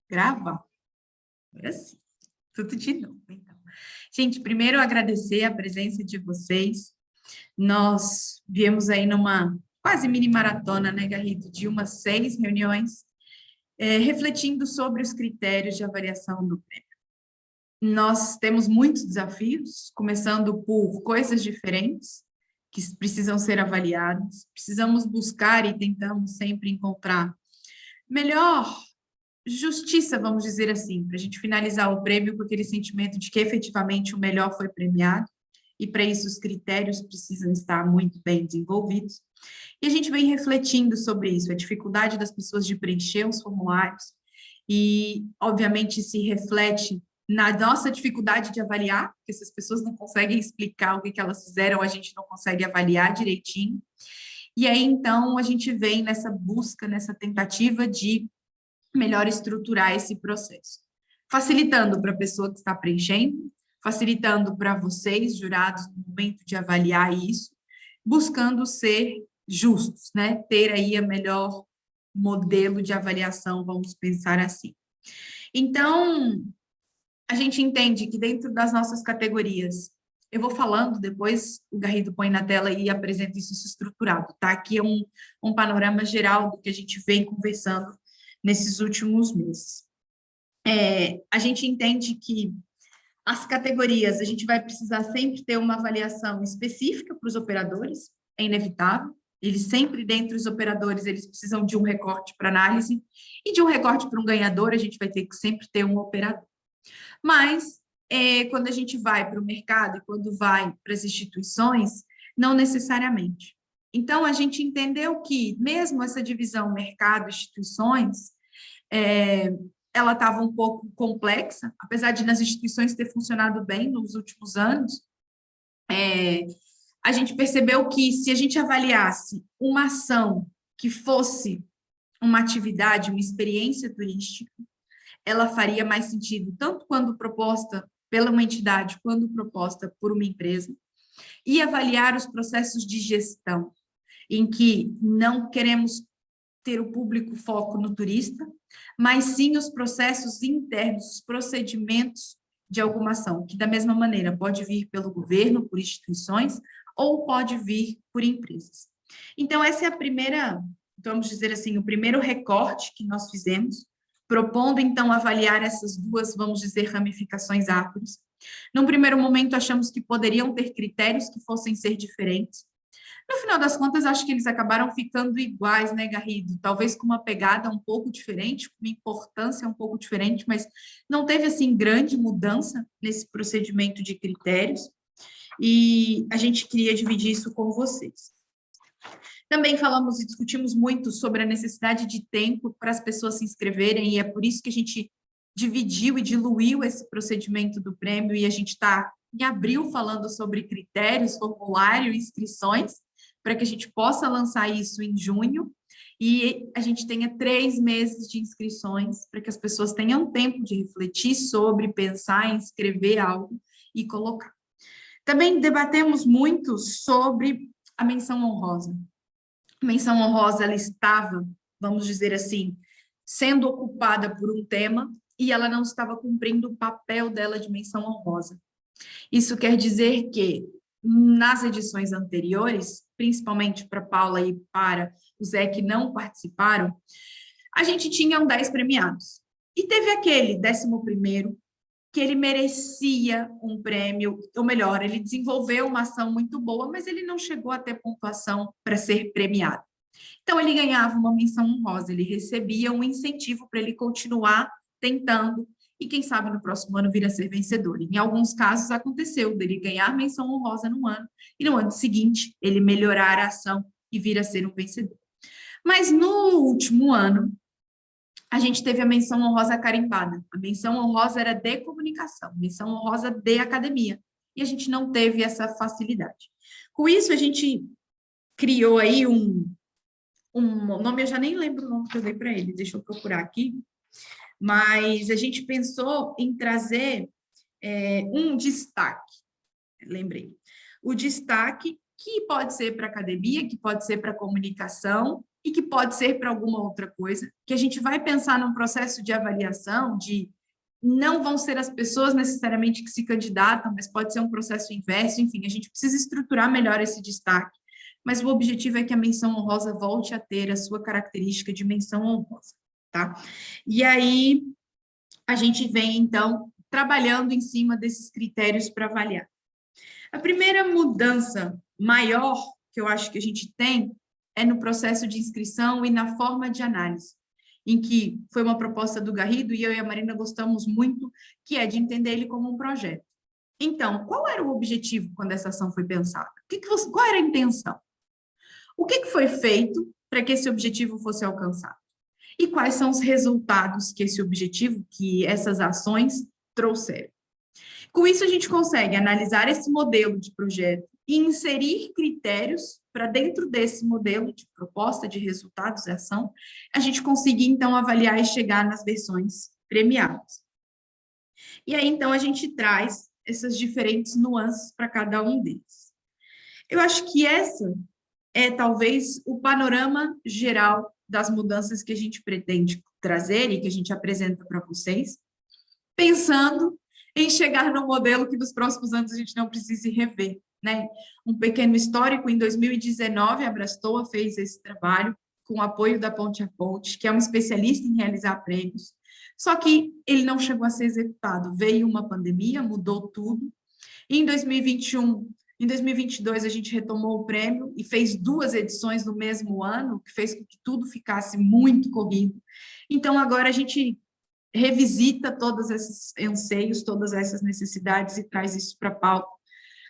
Grava? Agora sim. Tudo de novo, então. Gente, primeiro agradecer a presença de vocês. Nós viemos aí numa quase mini maratona, né, Garrido, de umas 6 reuniões, refletindo sobre os critérios de avaliação do prêmio. Nós temos muitos desafios, começando por coisas diferentes, que precisam ser avaliadas, precisamos buscar e tentamos sempre encontrar melhor justiça, vamos dizer assim, para a gente finalizar o prêmio com aquele sentimento de que efetivamente o melhor foi premiado, e para isso os critérios precisam estar muito bem desenvolvidos. E a gente vem refletindo sobre isso, a dificuldade das pessoas de preencher os formulários, e obviamente se reflete na nossa dificuldade de avaliar, porque essas pessoas não conseguem explicar o que elas fizeram, a gente não consegue avaliar direitinho. E aí, então, a gente vem nessa busca, nessa tentativa de melhor estruturar esse processo, facilitando para a pessoa que está preenchendo, facilitando para vocês, jurados, no momento de avaliar isso, buscando ser justos, né? Ter aí a melhor modelo de avaliação, vamos pensar assim. Então, a gente entende que dentro das nossas categorias, eu vou falando, depois o Garrido põe na tela e apresenta isso estruturado, tá? Aqui é um panorama geral do que a gente vem conversando nesses últimos meses. A gente entende que as categorias, a gente vai precisar sempre ter uma avaliação específica para os operadores, é inevitável, eles sempre, dentre os operadores, eles precisam de um recorte para análise, e de um recorte para um ganhador, a gente vai ter que sempre ter um operador. Mas, quando a gente vai para o mercado e quando vai para as instituições, não necessariamente. Então, a gente entendeu que, mesmo essa divisão mercado-instituições, ela estava um pouco complexa, apesar de nas instituições ter funcionado bem nos últimos anos, a gente percebeu que se a gente avaliasse uma ação que fosse uma atividade, uma experiência turística, ela faria mais sentido, tanto quando proposta pela uma entidade, quando proposta por uma empresa, e avaliar os processos de gestão, em que não queremos ter o público foco no turista, mas sim os processos internos, os procedimentos de alguma ação, que da mesma maneira pode vir pelo governo, por instituições, ou pode vir por empresas. Então, essa é a primeira, vamos dizer assim, o primeiro recorte que nós fizemos, propondo, então, avaliar essas duas, vamos dizer, ramificações árvores. Num primeiro momento, achamos que poderiam ter critérios que fossem ser diferentes. No final das contas, acho que eles acabaram ficando iguais, né, Garrido? Talvez com uma pegada um pouco diferente, com uma importância um pouco diferente, mas não teve, assim, grande mudança nesse procedimento de critérios, e a gente queria dividir isso com vocês. Também falamos e discutimos muito sobre a necessidade de tempo para as pessoas se inscreverem, e é por isso que a gente dividiu e diluiu esse procedimento do prêmio, e a gente está em abril falando sobre critérios, formulário, inscrições, para que a gente possa lançar isso em junho, e a gente tenha 3 meses de inscrições, para que as pessoas tenham tempo de refletir sobre, pensar, escrever algo e colocar. Também debatemos muito sobre a menção honrosa. A menção honrosa, ela estava, vamos dizer assim, sendo ocupada por um tema e ela não estava cumprindo o papel dela de menção honrosa. Isso quer dizer que, nas edições anteriores, principalmente para Paula e para o Zé que não participaram, a gente tinha 10 premiados. E teve aquele 11º, que ele merecia um prêmio, ou melhor, ele desenvolveu uma ação muito boa, mas ele não chegou a ter pontuação para ser premiado. Então, ele ganhava uma menção honrosa, ele recebia um incentivo para ele continuar tentando, e quem sabe no próximo ano vir a ser vencedor. Em alguns casos aconteceu dele ganhar menção honrosa no ano, e no ano seguinte ele melhorar a ação e vir a ser um vencedor. Mas no último ano, a gente teve a menção honrosa carimbada. A menção honrosa era de comunicação, menção honrosa de academia, e a gente não teve essa facilidade. Com isso, a gente criou aí um nome, eu já nem lembro o nome que eu dei para ele, deixa eu procurar aqui, mas a gente pensou em trazer um destaque, lembrei, o destaque que pode ser para academia, que pode ser para comunicação, e que pode ser para alguma outra coisa, que a gente vai pensar num processo de avaliação, de não vão ser as pessoas necessariamente que se candidatam, mas pode ser um processo inverso, enfim, a gente precisa estruturar melhor esse destaque, mas o objetivo é que a menção honrosa volte a ter a sua característica de menção honrosa, tá? E aí, a gente vem, então, trabalhando em cima desses critérios para avaliar. A primeira mudança maior que eu acho que a gente tem é no processo de inscrição e na forma de análise, em que foi uma proposta do Garrido e eu e a Marina gostamos muito, que é de entender ele como um projeto. Então, qual era o objetivo quando essa ação foi pensada? Qual era a intenção? O que foi feito para que esse objetivo fosse alcançado? E quais são os resultados que esse objetivo, que essas ações trouxeram? Com isso, a gente consegue analisar esse modelo de projeto e inserir critérios para dentro desse modelo de proposta de resultados e ação, a gente conseguir, então, avaliar e chegar nas versões premiadas. E aí, então, a gente traz essas diferentes nuances para cada um deles. Eu acho que essa é, talvez, o panorama geral das mudanças que a gente pretende trazer e que a gente apresenta para vocês, pensando em chegar num modelo que nos próximos anos a gente não precise rever, né? Um pequeno histórico, em 2019, a Brastoa fez esse trabalho com o apoio da Ponte a Ponte, que é um especialista em realizar prêmios, só que ele não chegou a ser executado. Veio uma pandemia, mudou tudo. E em 2021, em 2022, a gente retomou o prêmio e fez 2 edições no mesmo ano, que fez com que tudo ficasse muito corrido. Então, agora a gente revisita todos esses anseios, todas essas necessidades e traz isso para a pauta,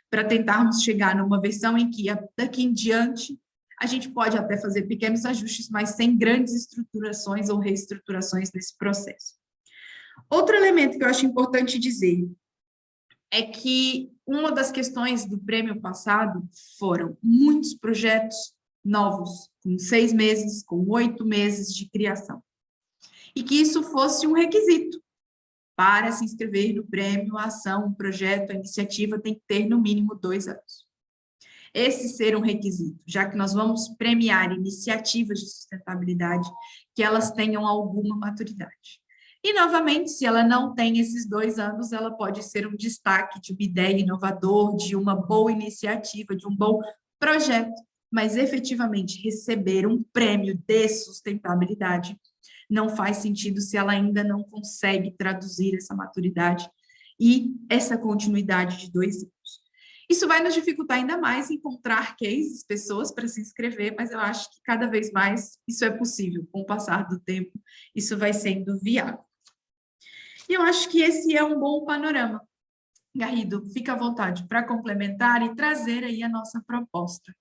para tentarmos chegar numa versão em que, daqui em diante, a gente pode até fazer pequenos ajustes, mas sem grandes estruturações ou reestruturações nesse processo. Outro elemento que eu acho importante dizer é que uma das questões do prêmio passado foram muitos projetos novos, com 6 meses, com 8 meses de criação. E que isso fosse um requisito para se inscrever no prêmio, a ação, o projeto, a iniciativa tem que ter no mínimo 2 anos. Esse ser um requisito, já que nós vamos premiar iniciativas de sustentabilidade que elas tenham alguma maturidade. E, novamente, se ela não tem esses 2 anos, ela pode ser um destaque de uma ideia inovadora, de uma boa iniciativa, de um bom projeto, mas efetivamente receber um prêmio de sustentabilidade não faz sentido se ela ainda não consegue traduzir essa maturidade e essa continuidade de 2 anos. Isso vai nos dificultar ainda mais encontrar cases, pessoas para se inscrever, mas eu acho que cada vez mais isso é possível. Com o passar do tempo, isso vai sendo viável. E eu acho que esse é um bom panorama. Garrido, fica à vontade para complementar e trazer aí a nossa proposta.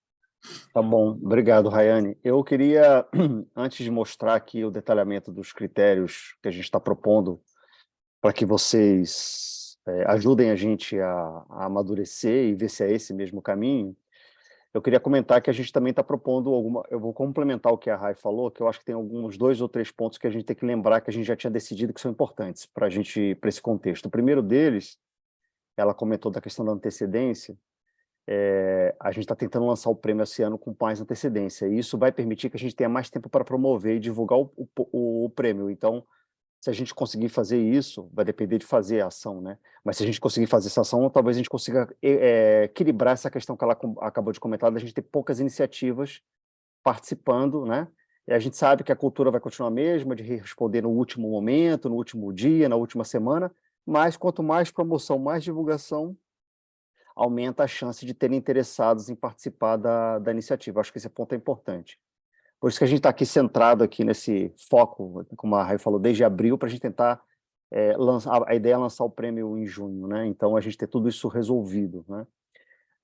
Tá bom, obrigado, Rayane. Eu queria, antes de mostrar aqui o detalhamento dos critérios que a gente está propondo, para que vocês ajudem a gente a amadurecer e ver se é esse mesmo caminho, eu queria comentar que a gente também está propondo eu vou complementar o que a Ray falou, que eu acho que tem alguns 2 ou 3 pontos que a gente tem que lembrar que a gente já tinha decidido que são importantes para esse contexto. O primeiro deles, ela comentou da questão da antecedência. A gente está tentando lançar o prêmio esse ano com mais antecedência, e isso vai permitir que a gente tenha mais tempo para promover e divulgar o prêmio. Então, se a gente conseguir fazer isso, vai depender de fazer a ação, né? Mas se a gente conseguir fazer essa ação, talvez a gente consiga equilibrar essa questão que ela acabou de comentar, da gente ter poucas iniciativas participando, né? E a gente sabe que a cultura vai continuar a mesma, de responder no último momento, no último dia, na última semana, mas quanto mais promoção, mais divulgação, aumenta a chance de terem interessados em participar da iniciativa. Acho que esse ponto é importante. Por isso que a gente está aqui centrado aqui nesse foco, como a Ray falou, desde abril, para a gente tentar lançar. A ideia é lançar o prêmio em junho, né? Então, a gente ter tudo isso resolvido, né?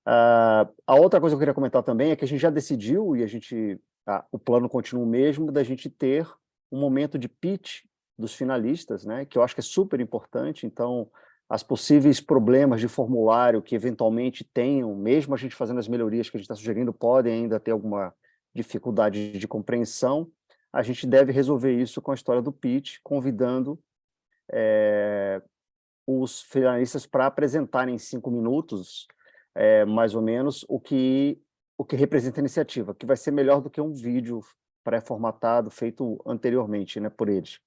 A outra coisa que eu queria comentar também é que a gente já decidiu, e o plano continua o mesmo, da gente ter um momento de pitch dos finalistas, né? Que eu acho que é super importante. Então, as possíveis problemas de formulário que eventualmente tenham, mesmo a gente fazendo as melhorias que a gente está sugerindo, podem ainda ter alguma dificuldade de compreensão, a gente deve resolver isso com a história do pitch, convidando os finalistas para apresentarem em 5 minutos, mais ou menos, o que representa a iniciativa, que vai ser melhor do que um vídeo pré-formatado, feito anteriormente, né, por eles.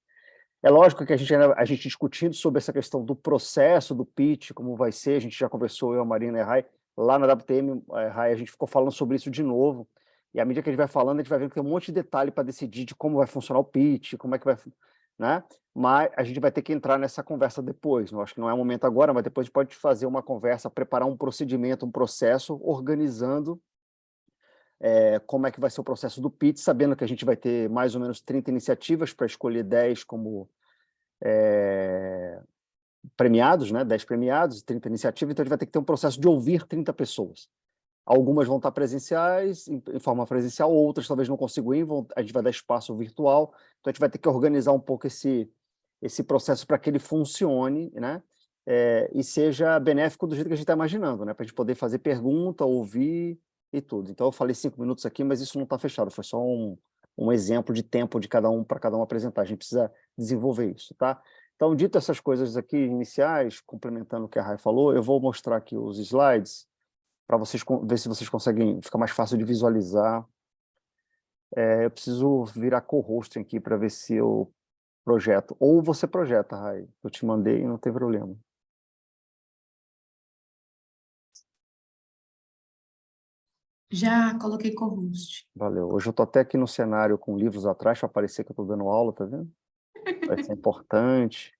É lógico que a gente discutindo sobre essa questão do processo, do pitch, como vai ser, a gente já conversou, eu, a Marina e a Rai, lá na WTM, Rai, a gente ficou falando sobre isso de novo, e à medida que a gente vai falando, a gente vai vendo que tem um monte de detalhe para decidir de como vai funcionar o pitch, como é que vai, né? Mas a gente vai ter que entrar nessa conversa depois, eu acho que não é o momento agora, mas depois a gente pode fazer uma conversa, preparar um procedimento, um processo, organizando como é que vai ser o processo do pitch, sabendo que a gente vai ter mais ou menos 30 iniciativas para escolher 10 como premiados, né? 10 premiados, 30 iniciativas, então a gente vai ter que ter um processo de ouvir 30 pessoas. Algumas vão estar presenciais, em forma presencial, outras talvez não consigam ir, a gente vai dar espaço virtual, então a gente vai ter que organizar um pouco esse processo para que ele funcione, né? E seja benéfico do jeito que a gente está imaginando, né? Para a gente poder fazer pergunta, ouvir e tudo. Então eu falei 5 minutos aqui, mas isso não está fechado, foi só um exemplo de tempo de cada um, para cada um apresentar. A gente precisa desenvolver isso, tá? Então, dito essas coisas aqui iniciais, complementando o que a Rai falou, eu vou mostrar aqui os slides para vocês ver se vocês conseguem, fica mais fácil de visualizar. Eu preciso virar co-hosting aqui para ver se eu projeto. Ou você projeta, Rai. Eu te mandei e não tem problema. Já coloquei co-host. Valeu. Hoje eu estou até aqui no cenário com livros atrás para parecer que eu estou dando aula, tá vendo? Vai ser importante.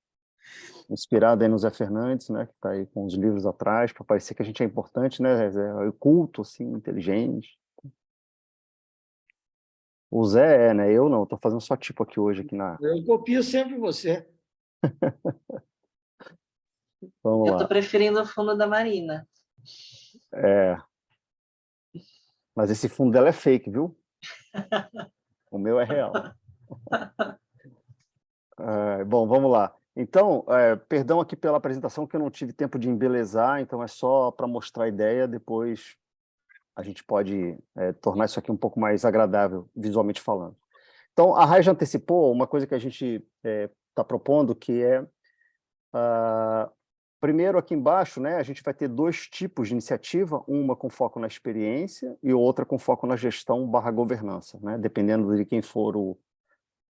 Inspirado aí no Zé Fernandes, né? Que está aí com os livros atrás, para parecer que a gente é importante, né? É culto, assim, inteligente. O Zé é, né? Eu não, estou fazendo só tipo aqui hoje, aqui na... Eu copio sempre você. Vamos Eu lá. tô preferindo o fundo da Marina. Mas esse fundo dela é fake, viu? O meu é real. Bom, vamos lá. Então, perdão aqui pela apresentação, que eu não tive tempo de embelezar, então é só para mostrar a ideia, depois a gente pode tornar isso aqui um pouco mais agradável, visualmente falando. Então, a Rai já antecipou uma coisa que a gente está propondo, que é, primeiro aqui embaixo, né, a gente vai ter 2 tipos de iniciativa, uma com foco na experiência e outra com foco na gestão/governança, né, dependendo de quem for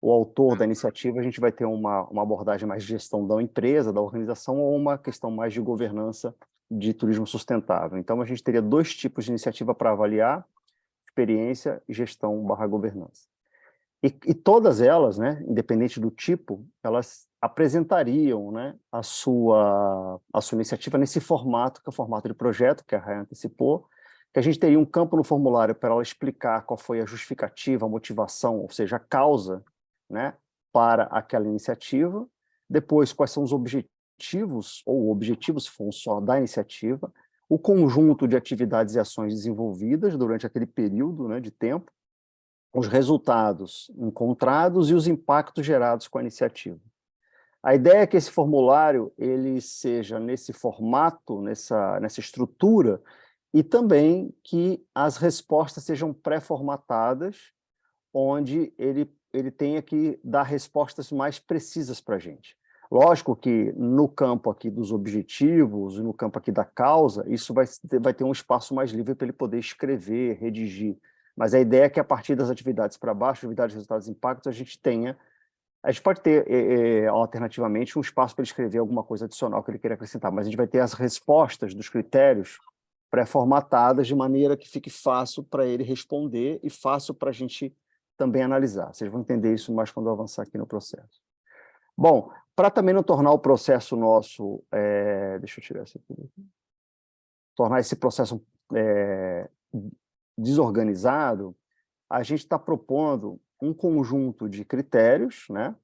o autor da iniciativa, a gente vai ter uma abordagem mais de gestão da empresa, da organização, ou uma questão mais de governança de turismo sustentável. Então, a gente teria 2 tipos de iniciativa para avaliar: experiência e gestão/governança. E todas elas, né, independente do tipo, elas apresentariam, né, a sua iniciativa nesse formato, que é o formato de projeto, que a Rai antecipou, que a gente teria um campo no formulário para ela explicar qual foi a justificativa, a motivação, ou seja, a causa, né, para aquela iniciativa, depois quais são os objetivos, ou objetivos, se for um só, da iniciativa, o conjunto de atividades e ações desenvolvidas durante aquele período, né, de tempo, os resultados encontrados e os impactos gerados com a iniciativa. A ideia é que esse formulário ele seja nesse formato, nessa estrutura, e também que as respostas sejam pré-formatadas, onde ele tenha que dar respostas mais precisas para a gente. Lógico que no campo aqui dos objetivos, no campo aqui da causa, isso vai ter um espaço mais livre para ele poder escrever, redigir. Mas a ideia é que a partir das atividades para baixo, atividades, resultados e impactos, a gente pode ter, alternativamente, um espaço para ele escrever alguma coisa adicional que ele queira acrescentar, mas a gente vai ter as respostas dos critérios pré-formatadas de maneira que fique fácil para ele responder e fácil para a gente também analisar. Vocês vão entender isso mais quando eu avançar aqui no processo. Bom, para também não tornar o processo nosso... deixa eu tirar isso aqui. Tornar esse processo desorganizado, a gente está propondo um conjunto de critérios, né?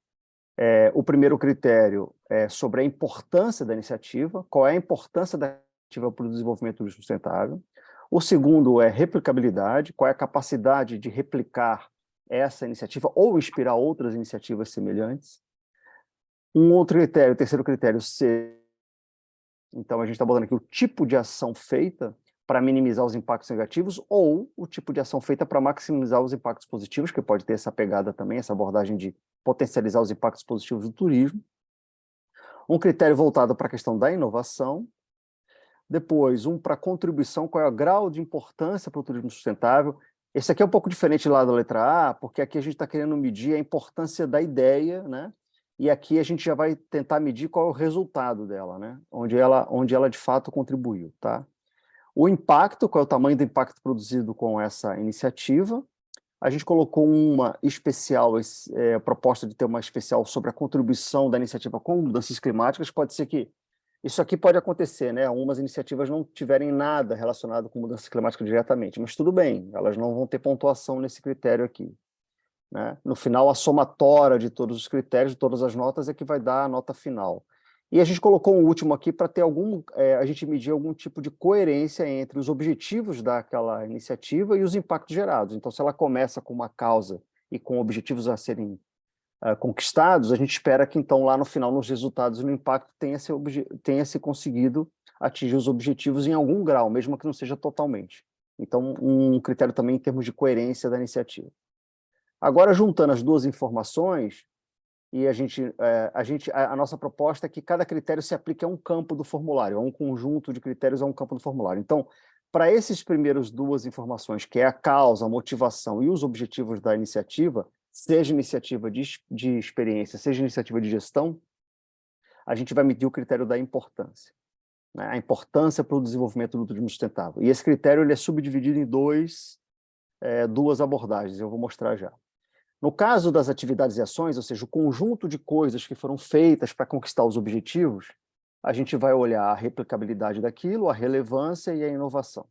O primeiro critério é sobre a importância da iniciativa, qual é a importância da iniciativa para o desenvolvimento do sustentável. O segundo é replicabilidade, qual é a capacidade de replicar essa iniciativa ou inspirar outras iniciativas semelhantes. Um outro critério, o terceiro critério, então a gente está botando aqui o tipo de ação feita para minimizar os impactos negativos ou o tipo de ação feita para maximizar os impactos positivos, que pode ter essa pegada também, essa abordagem de potencializar os impactos positivos do turismo. Um critério voltado para a questão da inovação. Depois, um para contribuição, qual é o grau de importância para o turismo sustentável. Esse aqui é um pouco diferente lá da letra A, porque aqui a gente está querendo medir a importância da ideia, né? E aqui a gente já vai tentar medir qual é o resultado dela, né? Onde ela de fato contribuiu, tá? O impacto, qual é o tamanho do impacto produzido com essa iniciativa. A gente colocou uma especial, proposta de ter uma especial sobre a contribuição da iniciativa com mudanças climáticas. Pode ser que isso aqui pode acontecer, né? Algumas iniciativas não tiverem nada relacionado com mudança climática diretamente, mas tudo bem, elas não vão ter pontuação nesse critério aqui, né? No final, a somatória de todos os critérios, de todas as notas, é que vai dar a nota final. E a gente colocou um último aqui para ter a gente medir algum tipo de coerência entre os objetivos daquela iniciativa e os impactos gerados. Então, se ela começa com uma causa e com objetivos a serem conquistados, a gente espera que, então, lá no final, nos resultados e no impacto, tenha se conseguido atingir os objetivos em algum grau, mesmo que não seja totalmente. Então, um critério também em termos de coerência da iniciativa. Agora, juntando as duas informações, e a nossa proposta é que cada critério se aplique a um campo do formulário, a um conjunto de critérios a um campo do formulário. Então, para esses primeiros duas informações, que é a causa, a motivação e os objetivos da iniciativa, seja iniciativa de experiência, seja iniciativa de gestão, a gente vai medir o critério da importância, né? A importância para o desenvolvimento do turismo sustentável. E esse critério ele é subdividido em duas abordagens, eu vou mostrar já. No caso das atividades e ações, ou seja, o conjunto de coisas que foram feitas para conquistar os objetivos, a gente vai olhar a replicabilidade daquilo, a relevância e a inovação.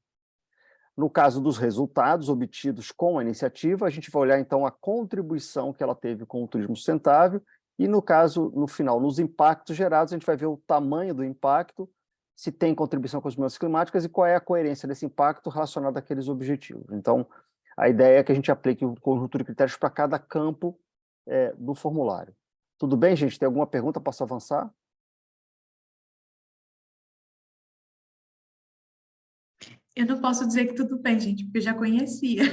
No caso dos resultados obtidos com a iniciativa, a gente vai olhar, então, a contribuição que ela teve com o turismo sustentável e, no caso, no final, nos impactos gerados, a gente vai ver o tamanho do impacto, se tem contribuição com as mudanças climáticas e qual é a coerência desse impacto relacionado àqueles objetivos. Então, a ideia é que a gente aplique um conjunto de critérios para cada campo do formulário. Tudo bem, gente? Tem alguma pergunta? Posso avançar? Eu não posso dizer que tudo bem, gente, porque eu já conhecia.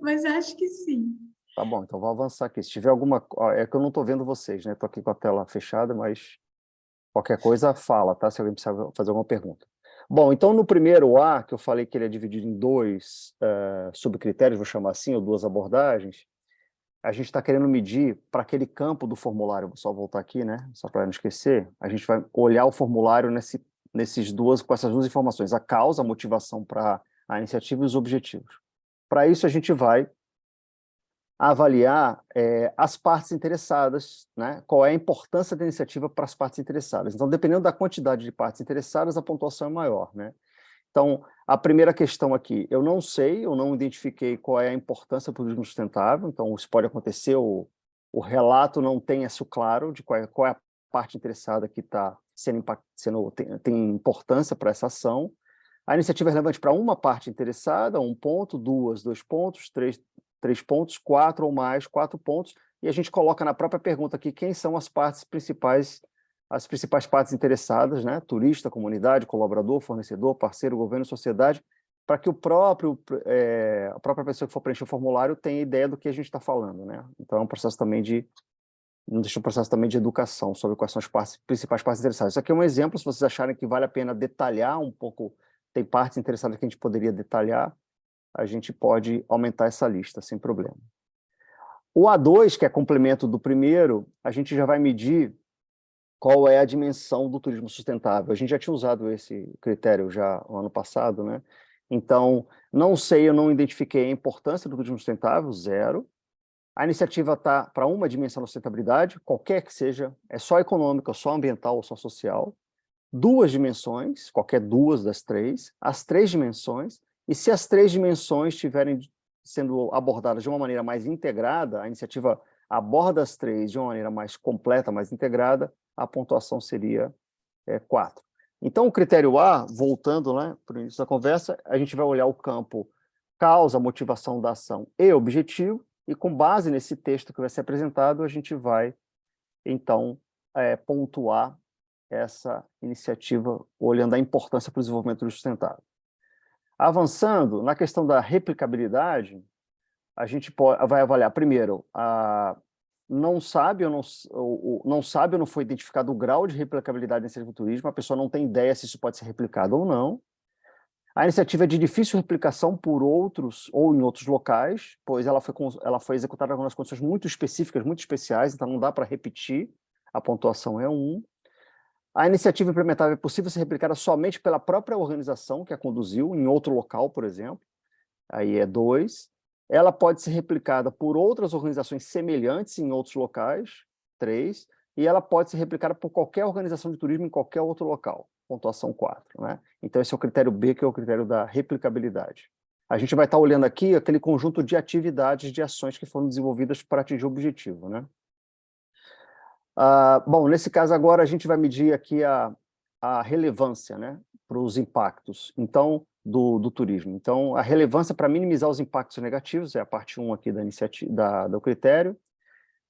Mas acho que sim. Tá bom, então vou avançar aqui. Se tiver alguma... É que eu não estou vendo vocês, né? Estou aqui com a tela fechada, mas qualquer coisa fala, tá? Se alguém precisar fazer alguma pergunta. Bom, então no primeiro A, que eu falei que ele é dividido em dois subcritérios, vou chamar assim, ou duas abordagens, a gente está querendo medir para aquele campo do formulário, vou só voltar aqui, né? Só para não esquecer, a gente vai olhar o formulário com essas duas informações, a causa, a motivação para a iniciativa e os objetivos. Para isso, a gente vai avaliar as partes interessadas, né? Qual é a importância da iniciativa para as partes interessadas. Então, dependendo da quantidade de partes interessadas, a pontuação é maior, né? Então, a primeira questão aqui, eu não sei, eu não identifiquei qual é a importância para o turismo sustentável, então isso pode acontecer, o relato não tem isso claro de qual é a parte interessada que está tem importância para essa ação. A iniciativa é relevante para uma parte interessada, 1 ponto, 2 pontos, 3 pontos, 4 ou mais, 4 pontos, e a gente coloca na própria pergunta aqui quem são as principais partes interessadas, né? Turista, comunidade, colaborador, fornecedor, parceiro, governo, sociedade, para que a própria pessoa que for preencher o formulário tenha ideia do que a gente está falando, né? Então é um processo também de educação sobre quais são as principais partes interessadas. Isso aqui é um exemplo, se vocês acharem que vale a pena detalhar um pouco, tem partes interessadas que a gente poderia detalhar, a gente pode aumentar essa lista sem problema. O A2, que é complemento do primeiro, a gente já vai medir qual é a dimensão do turismo sustentável. A gente já tinha usado esse critério já no ano passado, né? Então, não sei, eu não identifiquei a importância do turismo sustentável, 0. A iniciativa está para uma dimensão da sustentabilidade, qualquer que seja, é só econômica, só ambiental ou só social. 2 dimensões, qualquer 2 das 3, as 3 dimensões, e se as 3 dimensões estiverem sendo abordadas de uma maneira mais integrada, a iniciativa aborda as 3 de uma maneira mais completa, mais integrada, a pontuação seria 4. Então, o critério A, voltando, né, para o início da conversa, a gente vai olhar o campo causa, motivação da ação e objetivo, e com base nesse texto que vai ser apresentado, a gente vai, então, pontuar essa iniciativa, olhando a importância para o desenvolvimento sustentável. Avançando, na questão da replicabilidade, a gente vai avaliar, primeiro, não sabe ou não foi identificado o grau de replicabilidade nesse turismo, a pessoa não tem ideia se isso pode ser replicado ou não. A iniciativa é de difícil replicação por outros ou em outros locais, pois ela foi executada em algumas condições muito específicas, muito especiais, então não dá para repetir, a pontuação é 1. A iniciativa implementável é possível ser replicada somente pela própria organização que a conduziu, em outro local, por exemplo, aí é 2. Ela pode ser replicada por outras organizações semelhantes em outros locais, 3. E ela pode ser replicada por qualquer organização de turismo em qualquer outro local, pontuação 4. Né? Então, esse é o critério B, que é o critério da replicabilidade. A gente vai estar olhando aqui aquele conjunto de atividades, de ações que foram desenvolvidas para atingir o objetivo. Né? Bom, nesse caso agora a gente vai medir aqui a relevância, né, para os impactos do turismo. Então, a relevância para minimizar os impactos negativos, é a parte 1 aqui da iniciativa, do critério.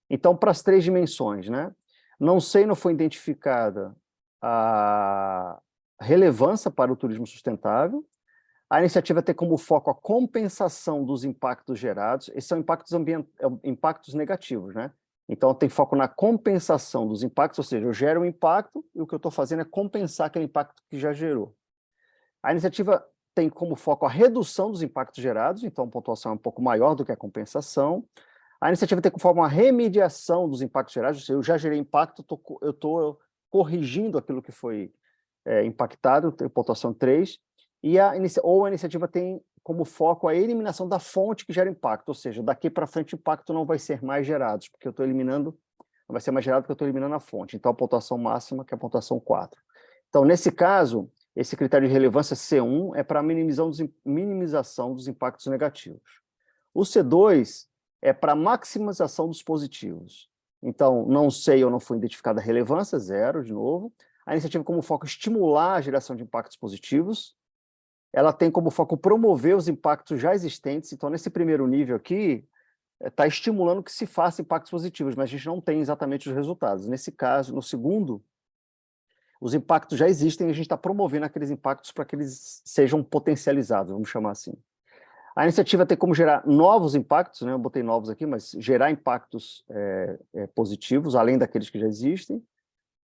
Então, para as 3 dimensões, né? Não foi identificada a relevância para o turismo sustentável. A iniciativa tem como foco a compensação dos impactos gerados. Esses são impactos negativos, né? Então, tem foco na compensação dos impactos, ou seja, eu gero um impacto e o que eu estou fazendo é compensar aquele impacto que já gerou. A iniciativa tem como foco a redução dos impactos gerados, então a pontuação é um pouco maior do que a compensação. A iniciativa tem como foco uma remediação dos impactos gerados, ou seja, eu já gerei impacto, eu estou corrigindo aquilo que foi impactado, pontuação 3. A iniciativa tem como foco a eliminação da fonte que gera impacto, ou seja, daqui para frente o impacto não vai ser mais gerado, porque eu estou eliminando, não vai ser mais gerado porque eu estou eliminando a fonte. Então, a pontuação máxima, que é a pontuação 4. Então, nesse caso, esse critério de relevância C1 é para minimização dos impactos negativos. O C2 é para maximização dos positivos. Então, não sei ou não foi identificada a relevância, 0, de novo. A iniciativa como foco estimular a geração de impactos positivos. Ela tem como foco promover os impactos já existentes. Então, nesse primeiro nível aqui, está estimulando que se faça impactos positivos, mas a gente não tem exatamente os resultados. Nesse caso, no segundo, os impactos já existem e a gente está promovendo aqueles impactos para que eles sejam potencializados, vamos chamar assim. A iniciativa tem como gerar novos impactos, né? Eu botei novos aqui, mas gerar impactos positivos, além daqueles que já existem.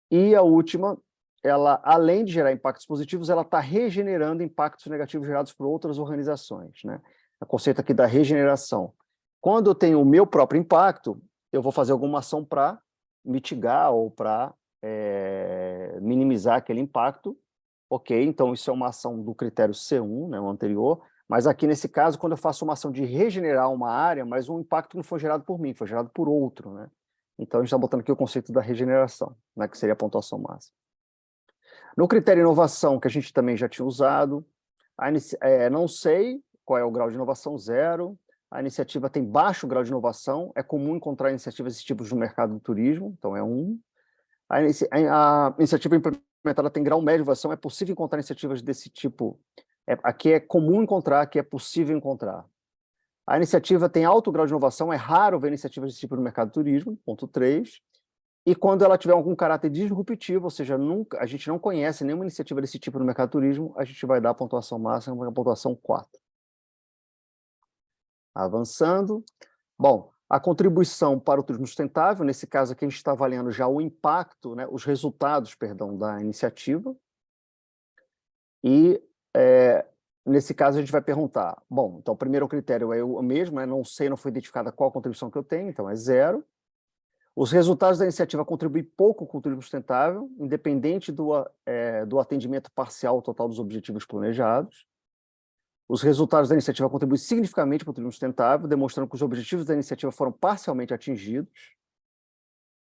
E a última, ela, além de gerar impactos positivos, ela está regenerando impactos negativos gerados por outras organizações. Né? O conceito aqui da regeneração. Quando eu tenho o meu próprio impacto, eu vou fazer alguma ação para mitigar ou para minimizar aquele impacto. Ok, então isso é uma ação do critério C1, né, o anterior. Mas aqui, nesse caso, quando eu faço uma ação de regenerar uma área, mas um impacto não foi gerado por mim, foi gerado por outro, né? Então, a gente está botando aqui o conceito da regeneração, né, que seria a pontuação máxima. No critério inovação, que a gente também já tinha usado, não sei qual é o grau de inovação, 0. A iniciativa tem baixo grau de inovação, é comum encontrar iniciativas desse tipo no mercado do turismo, então é 1. A iniciativa implementada tem grau médio de inovação, é possível encontrar iniciativas desse tipo. Aqui é comum encontrar, aqui é possível encontrar. A iniciativa tem alto grau de inovação, é raro ver iniciativas desse tipo no mercado do turismo, ponto 3. E quando ela tiver algum caráter disruptivo, ou seja, a gente não conhece nenhuma iniciativa desse tipo no mercado do turismo, a gente vai dar a pontuação máxima, a pontuação 4. Avançando. Bom, a contribuição para o turismo sustentável, nesse caso aqui a gente está avaliando já o impacto, né, os resultados, perdão, da iniciativa. E nesse caso a gente vai perguntar, bom, então o primeiro critério é o mesmo, né, não sei, não foi identificada qual a contribuição que eu tenho, então é 0. Os resultados da iniciativa contribuem pouco com o turismo sustentável, independente do atendimento parcial ao total dos objetivos planejados. Os resultados da iniciativa contribuem significativamente para o turismo sustentável, demonstrando que os objetivos da iniciativa foram parcialmente atingidos.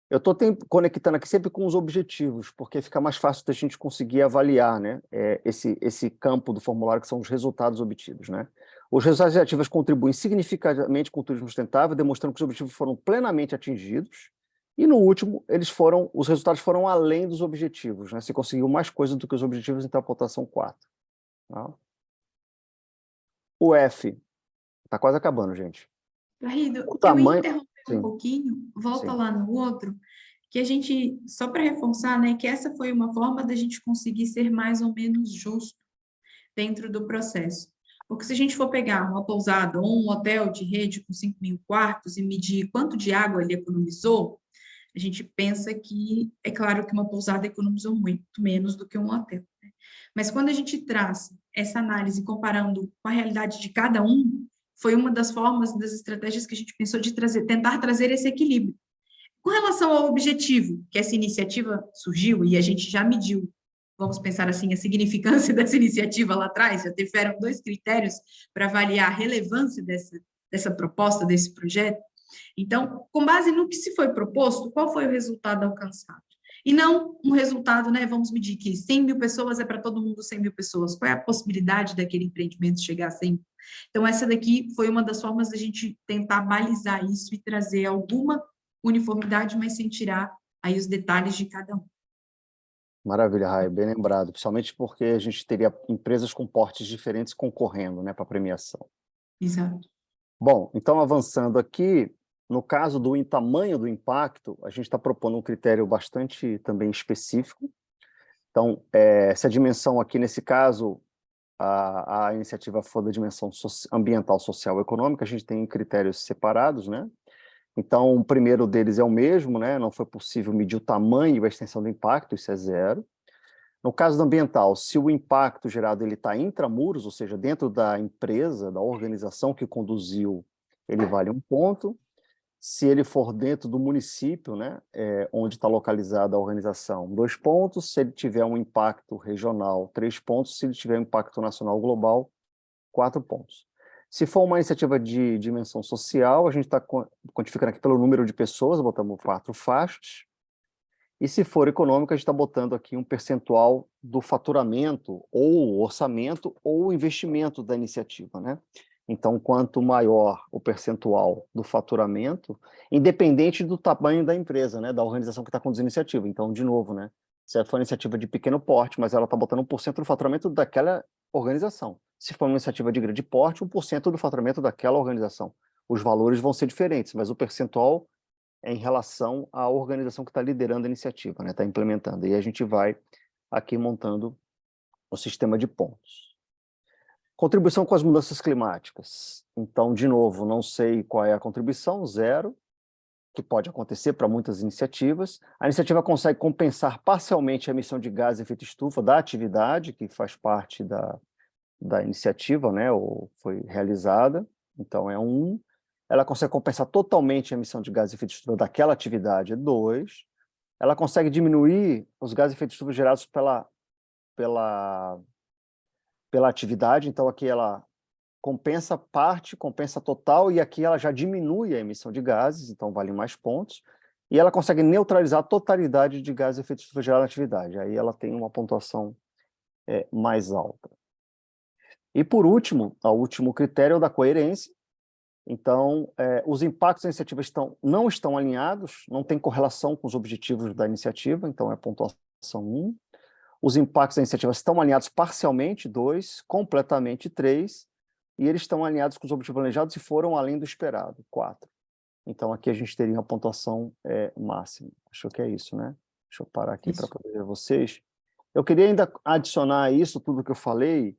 Eu estou conectando aqui sempre com os objetivos, porque fica mais fácil da gente conseguir avaliar, né, esse campo do formulário, que são os resultados obtidos. Né? Os resultados das iniciativas contribuem significativamente com o turismo sustentável, demonstrando que os objetivos foram plenamente atingidos. E, no último, os resultados foram além dos objetivos. Né? Se conseguiu mais coisa do que os objetivos, então a pontuação 4. Tá? O F. Está quase acabando, gente. Garrido, O tamanho... eu ia interromper um pouquinho, volta lá no outro, que a gente, só para reforçar, né, que essa foi uma forma da gente conseguir ser mais ou menos justo dentro do processo. Porque se a gente for pegar uma pousada ou um hotel de rede com 5.000 quartos e medir quanto de água ele economizou, A gente pensa que, é claro que uma pousada economizou muito menos do que um hotel, né? Mas quando a gente traz essa análise comparando com a realidade de cada um, foi uma das formas, das estratégias que a gente pensou de tentar trazer esse equilíbrio. Com relação ao objetivo que essa iniciativa surgiu, e a gente já mediu, vamos pensar assim, a significância dessa iniciativa lá atrás, já tiveram 2 critérios para avaliar a relevância dessa proposta, desse projeto. Então, com base no que se foi proposto, qual foi o resultado alcançado? E não um resultado, né? Vamos medir que 100 mil pessoas é para todo mundo 100 mil pessoas. Qual é a possibilidade daquele empreendimento chegar a 100? Então, essa daqui foi uma das formas da gente tentar balizar isso e trazer alguma uniformidade, mas sem tirar aí os detalhes de cada um. Maravilha, Rai, bem lembrado, principalmente porque a gente teria empresas com portes diferentes concorrendo, né, para a premiação. Exato. Bom, então avançando aqui, no caso do tamanho do impacto, a gente está propondo um critério bastante também específico. Então, se a dimensão aqui, nesse caso, a iniciativa for da dimensão ambiental, social e econômica, a gente tem critérios separados, né? Então, o primeiro deles é o mesmo, né? Não foi possível medir o tamanho e a extensão do impacto, isso é 0. No caso do ambiental, se o impacto gerado está intramuros, ou seja, dentro da empresa, da organização que conduziu, ele vale 1 ponto. Se ele for dentro do município, né, onde está localizada a organização, 2 pontos. Se ele tiver um impacto regional, 3 pontos. Se ele tiver um impacto nacional global, 4 pontos. Se for uma iniciativa de dimensão social, a gente está quantificando aqui pelo número de pessoas, botamos 4 faixas. E se for econômico, a gente está botando aqui um percentual do faturamento, ou orçamento, ou investimento da iniciativa, né? Então, quanto maior o percentual do faturamento, independente do tamanho da empresa, né, da organização que está conduzindo a iniciativa. Então, de novo, né, se for uma iniciativa de pequeno porte, mas ela está botando 1% do faturamento daquela organização. Se for uma iniciativa de grande porte, 1% do faturamento daquela organização. Os valores vão ser diferentes, mas o percentual é em relação à organização que está liderando a iniciativa, né, está implementando. E a gente vai aqui montando o sistema de pontos. Contribuição com as mudanças climáticas. Então, de novo, não sei qual é a contribuição, 0, que pode acontecer para muitas iniciativas. A iniciativa consegue compensar parcialmente a emissão de gás de efeito estufa da atividade, que faz parte da iniciativa, né, ou foi realizada. Então, é 1. Ela consegue compensar totalmente a emissão de gás de efeito estufa daquela atividade, é 2. Ela consegue diminuir os gases de efeito estufa gerados pela atividade, então aqui ela compensa parte, compensa total, e aqui ela já diminui a emissão de gases, então vale mais pontos, e ela consegue neutralizar a totalidade de gases de efeito estufa gerado na atividade, aí ela tem uma pontuação mais alta. E por último, o último critério é o da coerência. Então, os impactos da iniciativa não estão alinhados, não tem correlação com os objetivos da iniciativa, então é pontuação 1. Os impactos da iniciativa estão alinhados parcialmente, 2, completamente, 3, e eles estão alinhados com os objetivos planejados e foram além do esperado, 4. Então, aqui a gente teria uma pontuação máxima. Acho que é isso, né? Deixa eu parar aqui para poder ver vocês. Eu queria ainda adicionar a isso tudo que eu falei,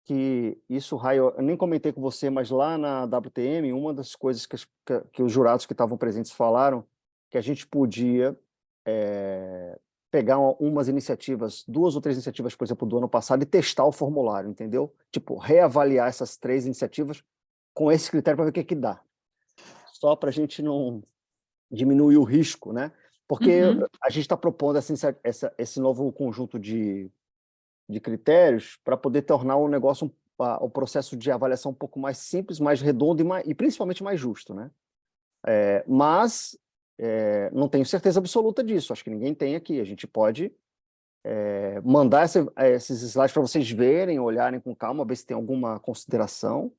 que isso, Raio, eu nem comentei com você, mas lá na WTM, uma das coisas que os jurados que estavam presentes falaram, que a gente podia pegar umas iniciativas, 2 ou 3 iniciativas, por exemplo, do ano passado, e testar o formulário, entendeu? Tipo, reavaliar essas 3 iniciativas com esse critério para ver o que dá. Só para a gente não diminuir o risco, né? Porque a gente está propondo esse novo conjunto de critérios para poder tornar o negócio, o processo de avaliação um pouco mais simples, mais redondo e principalmente mais justo, né? Mas não tenho certeza absoluta disso, acho que ninguém tem aqui. A gente pode mandar esses slides para vocês verem, olharem com calma, ver se tem alguma consideração.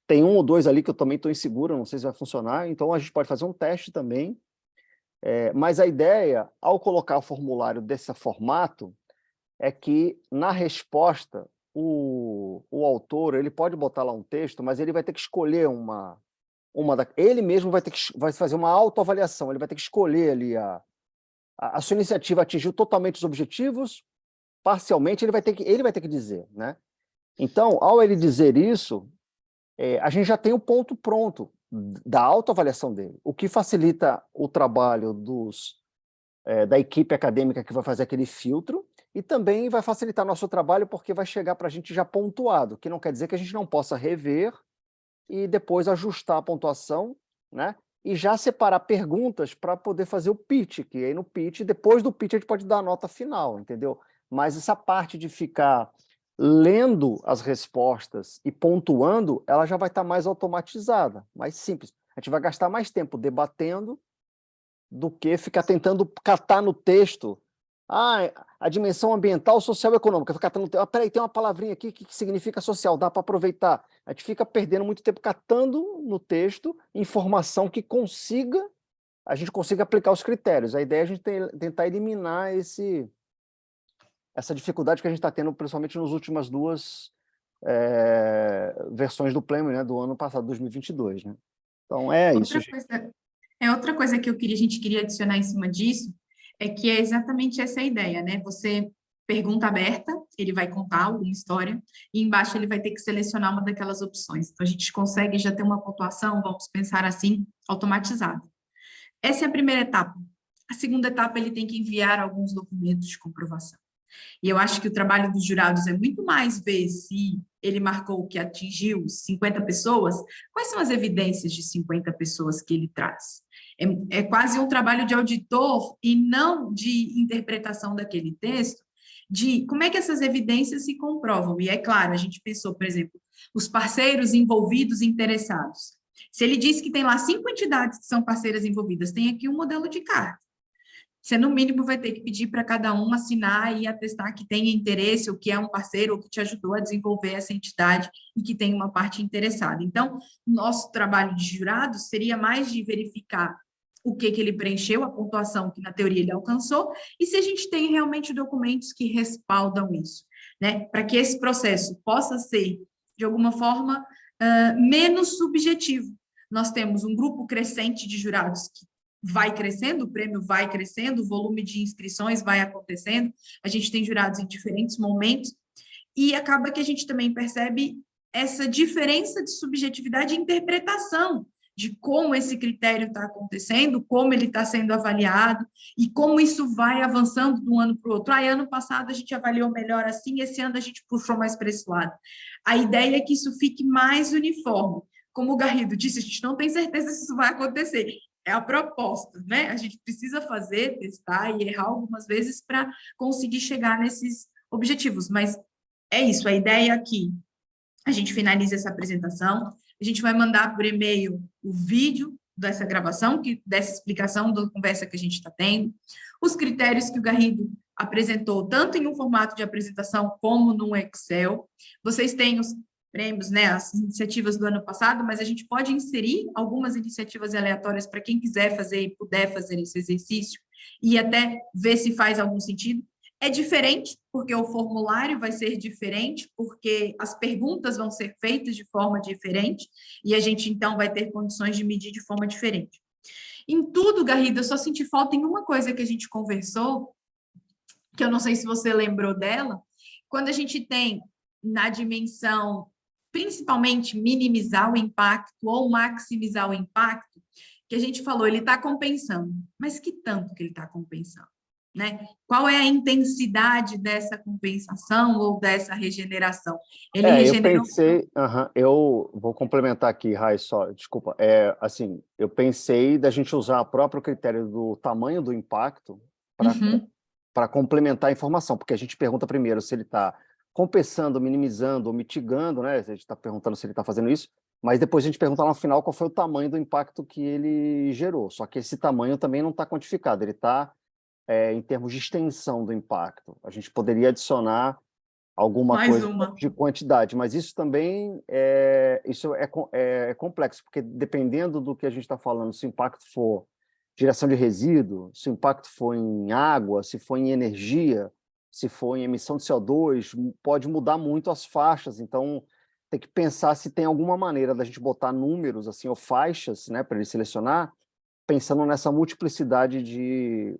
Tem 1 ou 2 ali que eu também estou inseguro, não sei se vai funcionar, então a gente pode fazer um teste também. Mas a ideia, ao colocar o formulário desse formato, é que, na resposta, o autor ele pode botar lá um texto, mas ele vai ter que escolher ele mesmo vai fazer uma autoavaliação, ele vai ter que escolher ali a sua iniciativa atingiu totalmente os objetivos, parcialmente, ele vai ter que dizer, né? Então, ao ele dizer isso, a gente já tem o ponto pronto da autoavaliação dele, o que facilita o trabalho dos da equipe acadêmica que vai fazer aquele filtro, e também vai facilitar nosso trabalho porque vai chegar para a gente já pontuado, que não quer dizer que a gente não possa rever e depois ajustar a pontuação, né? E já separar perguntas para poder fazer o pitch, que aí no pitch, depois do pitch a gente pode dar a nota final, entendeu? Mas essa parte de ficar lendo as respostas e pontuando, ela já vai estar mais automatizada, mais simples. A gente vai gastar mais tempo debatendo do que ficar tentando catar no texto a dimensão ambiental, social e econômica. Ficar catando, peraí, tem uma palavrinha aqui que significa social, dá para aproveitar. A gente fica perdendo muito tempo catando no texto informação que a gente consiga aplicar os critérios. A ideia é a gente tentar eliminar essa dificuldade que a gente está tendo, principalmente nas últimas duas versões do Prêmio, né, do ano passado, 2022. Né? Então, é isso. Outra coisa que a gente queria adicionar em cima disso é que é exatamente essa a ideia, né? Você pergunta aberta, ele vai contar alguma história, e embaixo ele vai ter que selecionar uma daquelas opções. Então, a gente consegue já ter uma pontuação, vamos pensar assim, automatizada. Essa é a primeira etapa. A segunda etapa, ele tem que enviar alguns documentos de comprovação. E eu acho que o trabalho dos jurados é muito mais ver se ele marcou que atingiu 50 pessoas, quais são as evidências de 50 pessoas que ele traz. É quase um trabalho de auditor e não de interpretação daquele texto, de como é que essas evidências se comprovam. E é claro, a gente pensou, por exemplo, os parceiros envolvidos e interessados. Se ele diz que tem lá 5 entidades que são parceiras envolvidas, tem aqui um modelo de carta. Você, no mínimo, vai ter que pedir para cada um assinar e atestar que tenha interesse, ou que é um parceiro, ou que te ajudou a desenvolver essa entidade e que tem uma parte interessada. Então, nosso trabalho de jurado seria mais de verificar o que ele preencheu, a pontuação que, na teoria, ele alcançou, e se a gente tem realmente documentos que respaldam isso, né? Para que esse processo possa ser, de alguma forma, menos subjetivo. Nós temos um grupo crescente de jurados que vai crescendo, o prêmio vai crescendo, o volume de inscrições vai acontecendo, a gente tem jurados em diferentes momentos, e acaba que a gente também percebe essa diferença de subjetividade e interpretação de como esse critério está acontecendo, como ele está sendo avaliado, e como isso vai avançando de um ano para o outro. Ano passado a gente avaliou melhor assim, esse ano a gente puxou mais para esse lado. A ideia é que isso fique mais uniforme. Como o Garrido disse, a gente não tem certeza se isso vai acontecer, é a proposta, né? A gente precisa fazer, testar e errar algumas vezes para conseguir chegar nesses objetivos, mas é isso, a ideia aqui, a gente finaliza essa apresentação, a gente vai mandar por e-mail o vídeo dessa gravação, dessa explicação da conversa que a gente está tendo, os critérios que o Garrido apresentou, tanto em um formato de apresentação como no Excel. Vocês têm os prêmios, né, as iniciativas do ano passado, mas a gente pode inserir algumas iniciativas aleatórias para quem quiser fazer e puder fazer esse exercício e até ver se faz algum sentido. É diferente, porque o formulário vai ser diferente, porque as perguntas vão ser feitas de forma diferente, e a gente, então, vai ter condições de medir de forma diferente. Em tudo, Garrido, eu só senti falta em uma coisa que a gente conversou, que eu não sei se você lembrou dela, quando a gente tem na dimensão, principalmente, minimizar o impacto ou maximizar o impacto, que a gente falou, ele está compensando, mas que tanto que ele está compensando? Né? Qual é a intensidade dessa compensação ou dessa regeneração? Ele regenerou... Eu vou complementar aqui, Rai, só, desculpa. Assim, eu pensei da gente usar o próprio critério do tamanho do impacto para complementar a informação, porque a gente pergunta primeiro se ele está compensando, minimizando ou mitigando, né? A gente está perguntando se ele está fazendo isso, mas depois a gente pergunta lá no final qual foi o tamanho do impacto que ele gerou. Só que esse tamanho também não está quantificado, ele está em termos de extensão do impacto. A gente poderia adicionar alguma coisa de quantidade, mas isso também é complexo, porque dependendo do que a gente está falando, se o impacto for geração de resíduo, se o impacto for em água, se for em energia, se for em emissão de CO2, pode mudar muito as faixas, então tem que pensar se tem alguma maneira da gente botar números assim, ou faixas, né, para ele selecionar, pensando nessa multiplicidade de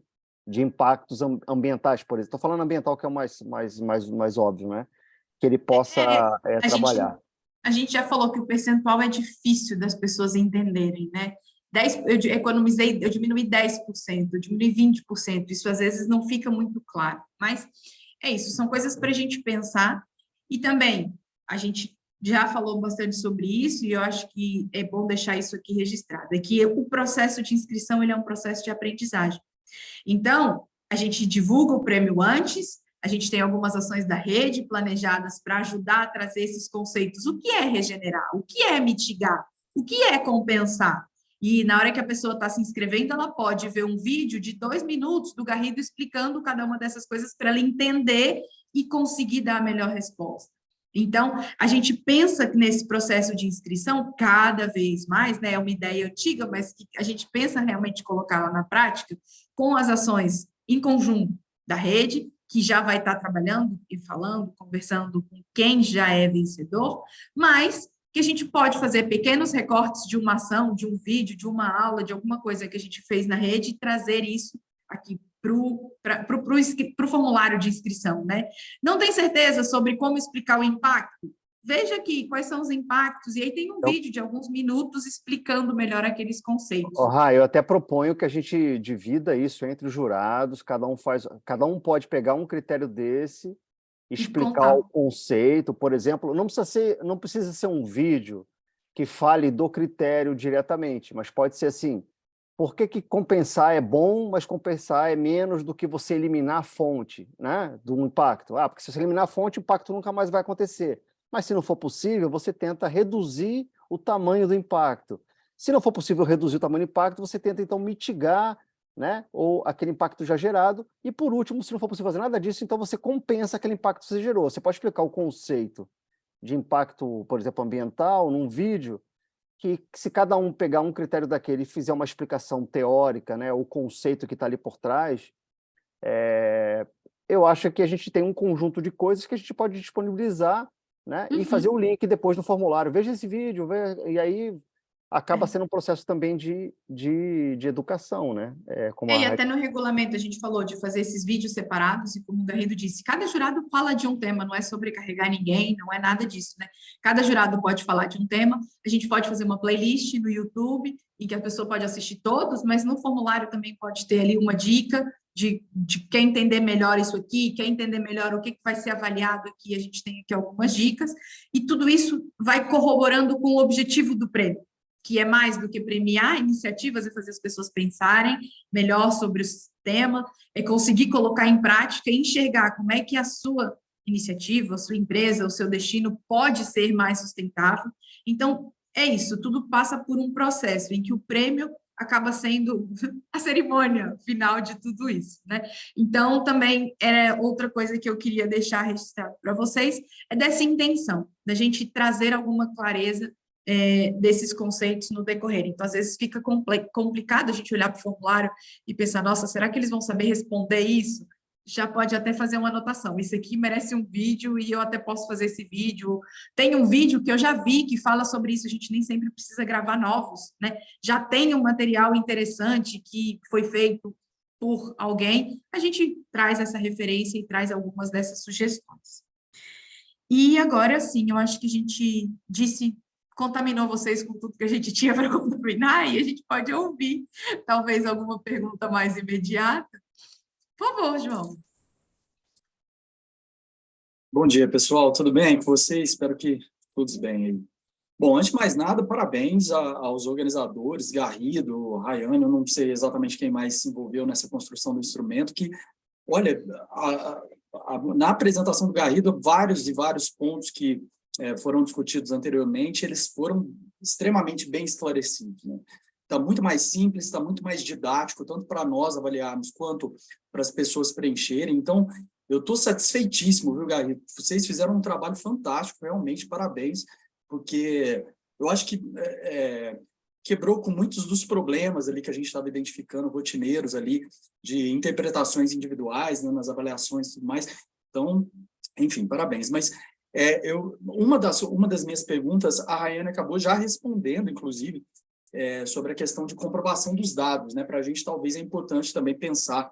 impactos ambientais, por exemplo. Estou falando ambiental, que é o mais óbvio, né? Que ele possa trabalhar. A gente já falou que o percentual é difícil das pessoas entenderem, né? eu diminui 10%, eu diminui 20%, isso às vezes não fica muito claro, mas é isso, são coisas para a gente pensar, e também a gente já falou bastante sobre isso, e eu acho que é bom deixar isso aqui registrado, é que o processo de inscrição, ele é um processo de aprendizagem. Então, a gente divulga o prêmio antes, a gente tem algumas ações da rede planejadas para ajudar a trazer esses conceitos. O que é regenerar? O que é mitigar? O que é compensar? E na hora que a pessoa está se inscrevendo, ela pode ver um vídeo de 2 minutos do Garrido explicando cada uma dessas coisas para ela entender e conseguir dar a melhor resposta. Então, a gente pensa que nesse processo de inscrição, cada vez mais, né, é uma ideia antiga, mas que a gente pensa realmente colocá-la na prática, com as ações em conjunto da rede, que já vai estar trabalhando e falando, conversando com quem já é vencedor, mas que a gente pode fazer pequenos recortes de uma ação, de um vídeo, de uma aula, de alguma coisa que a gente fez na rede e trazer isso aqui para o formulário de inscrição, né? Não tem certeza sobre como explicar o impacto? Veja aqui quais são os impactos, e aí tem um vídeo de alguns minutos explicando melhor aqueles conceitos. Eu até proponho que a gente divida isso entre os jurados, cada um pode pegar um critério desse, explicar o conceito, por exemplo, não precisa ser um vídeo que fale do critério diretamente, mas pode ser assim, por que compensar é bom, mas compensar é menos do que você eliminar a fonte, né, do impacto? Porque se você eliminar a fonte, o impacto nunca mais vai acontecer. Mas se não for possível, você tenta reduzir o tamanho do impacto. Se não for possível reduzir o tamanho do impacto, você tenta, então, mitigar, né, ou aquele impacto já gerado. E, por último, se não for possível fazer nada disso, então você compensa aquele impacto que você gerou. Você pode explicar o conceito de impacto, por exemplo, ambiental, num vídeo, que se cada um pegar um critério daquele e fizer uma explicação teórica, né, o conceito que está ali por trás, eu acho que a gente tem um conjunto de coisas que a gente pode disponibilizar, né, e fazer o link depois no formulário. Veja esse vídeo, e aí acaba sendo um processo também de educação, né? E até no regulamento a gente falou de fazer esses vídeos separados, e como o Garrido disse, cada jurado fala de um tema, não é sobrecarregar ninguém, não é nada disso, né? Cada jurado pode falar de um tema, a gente pode fazer uma playlist no YouTube, em que a pessoa pode assistir todos, mas no formulário também pode ter ali uma dica de quer entender melhor isso aqui, quer entender melhor o que vai ser avaliado aqui, a gente tem aqui algumas dicas, e tudo isso vai corroborando com o objetivo do prêmio, que é mais do que premiar iniciativas, é fazer as pessoas pensarem melhor sobre o sistema, é conseguir colocar em prática e enxergar como é que a sua iniciativa, a sua empresa, o seu destino pode ser mais sustentável. Então, é isso, tudo passa por um processo em que o prêmio acaba sendo a cerimônia final de tudo isso, né? Então, também, outra coisa que eu queria deixar registrado para vocês, é dessa intenção, da gente trazer alguma clareza desses conceitos no decorrer. Então, às vezes fica complicado a gente olhar para o formulário e pensar, nossa, será que eles vão saber responder isso? Já pode até fazer uma anotação. Isso aqui merece um vídeo e eu até posso fazer esse vídeo. Tem um vídeo que eu já vi que fala sobre isso, a gente nem sempre precisa gravar novos, né? Já tem um material interessante que foi feito por alguém, a gente traz essa referência e traz algumas dessas sugestões. E agora, sim, eu acho que a gente contaminou vocês com tudo que a gente tinha para contaminar, e a gente pode ouvir, talvez, alguma pergunta mais imediata. Por favor, João. Bom dia, pessoal. Tudo bem com vocês? Espero que todos bem aí. Bom, antes de mais nada, parabéns aos organizadores, Garrido, Rayane, eu não sei exatamente quem mais se envolveu nessa construção do instrumento, que, olha, na apresentação do Garrido, vários e vários pontos que foram discutidos anteriormente, eles foram extremamente bem esclarecidos, né? Está muito mais simples, está muito mais didático, tanto para nós avaliarmos, quanto para as pessoas preencherem. Então, eu estou satisfeitíssimo, viu, Garrido? Vocês fizeram um trabalho fantástico, realmente, parabéns, porque eu acho que quebrou com muitos dos problemas ali que a gente estava identificando, rotineiros ali, de interpretações individuais, né, nas avaliações e tudo mais. Então, enfim, parabéns. Mas uma das minhas perguntas, a Rayane acabou já respondendo, inclusive, sobre a questão de comprovação dos dados, né? Para a gente, talvez, é importante também pensar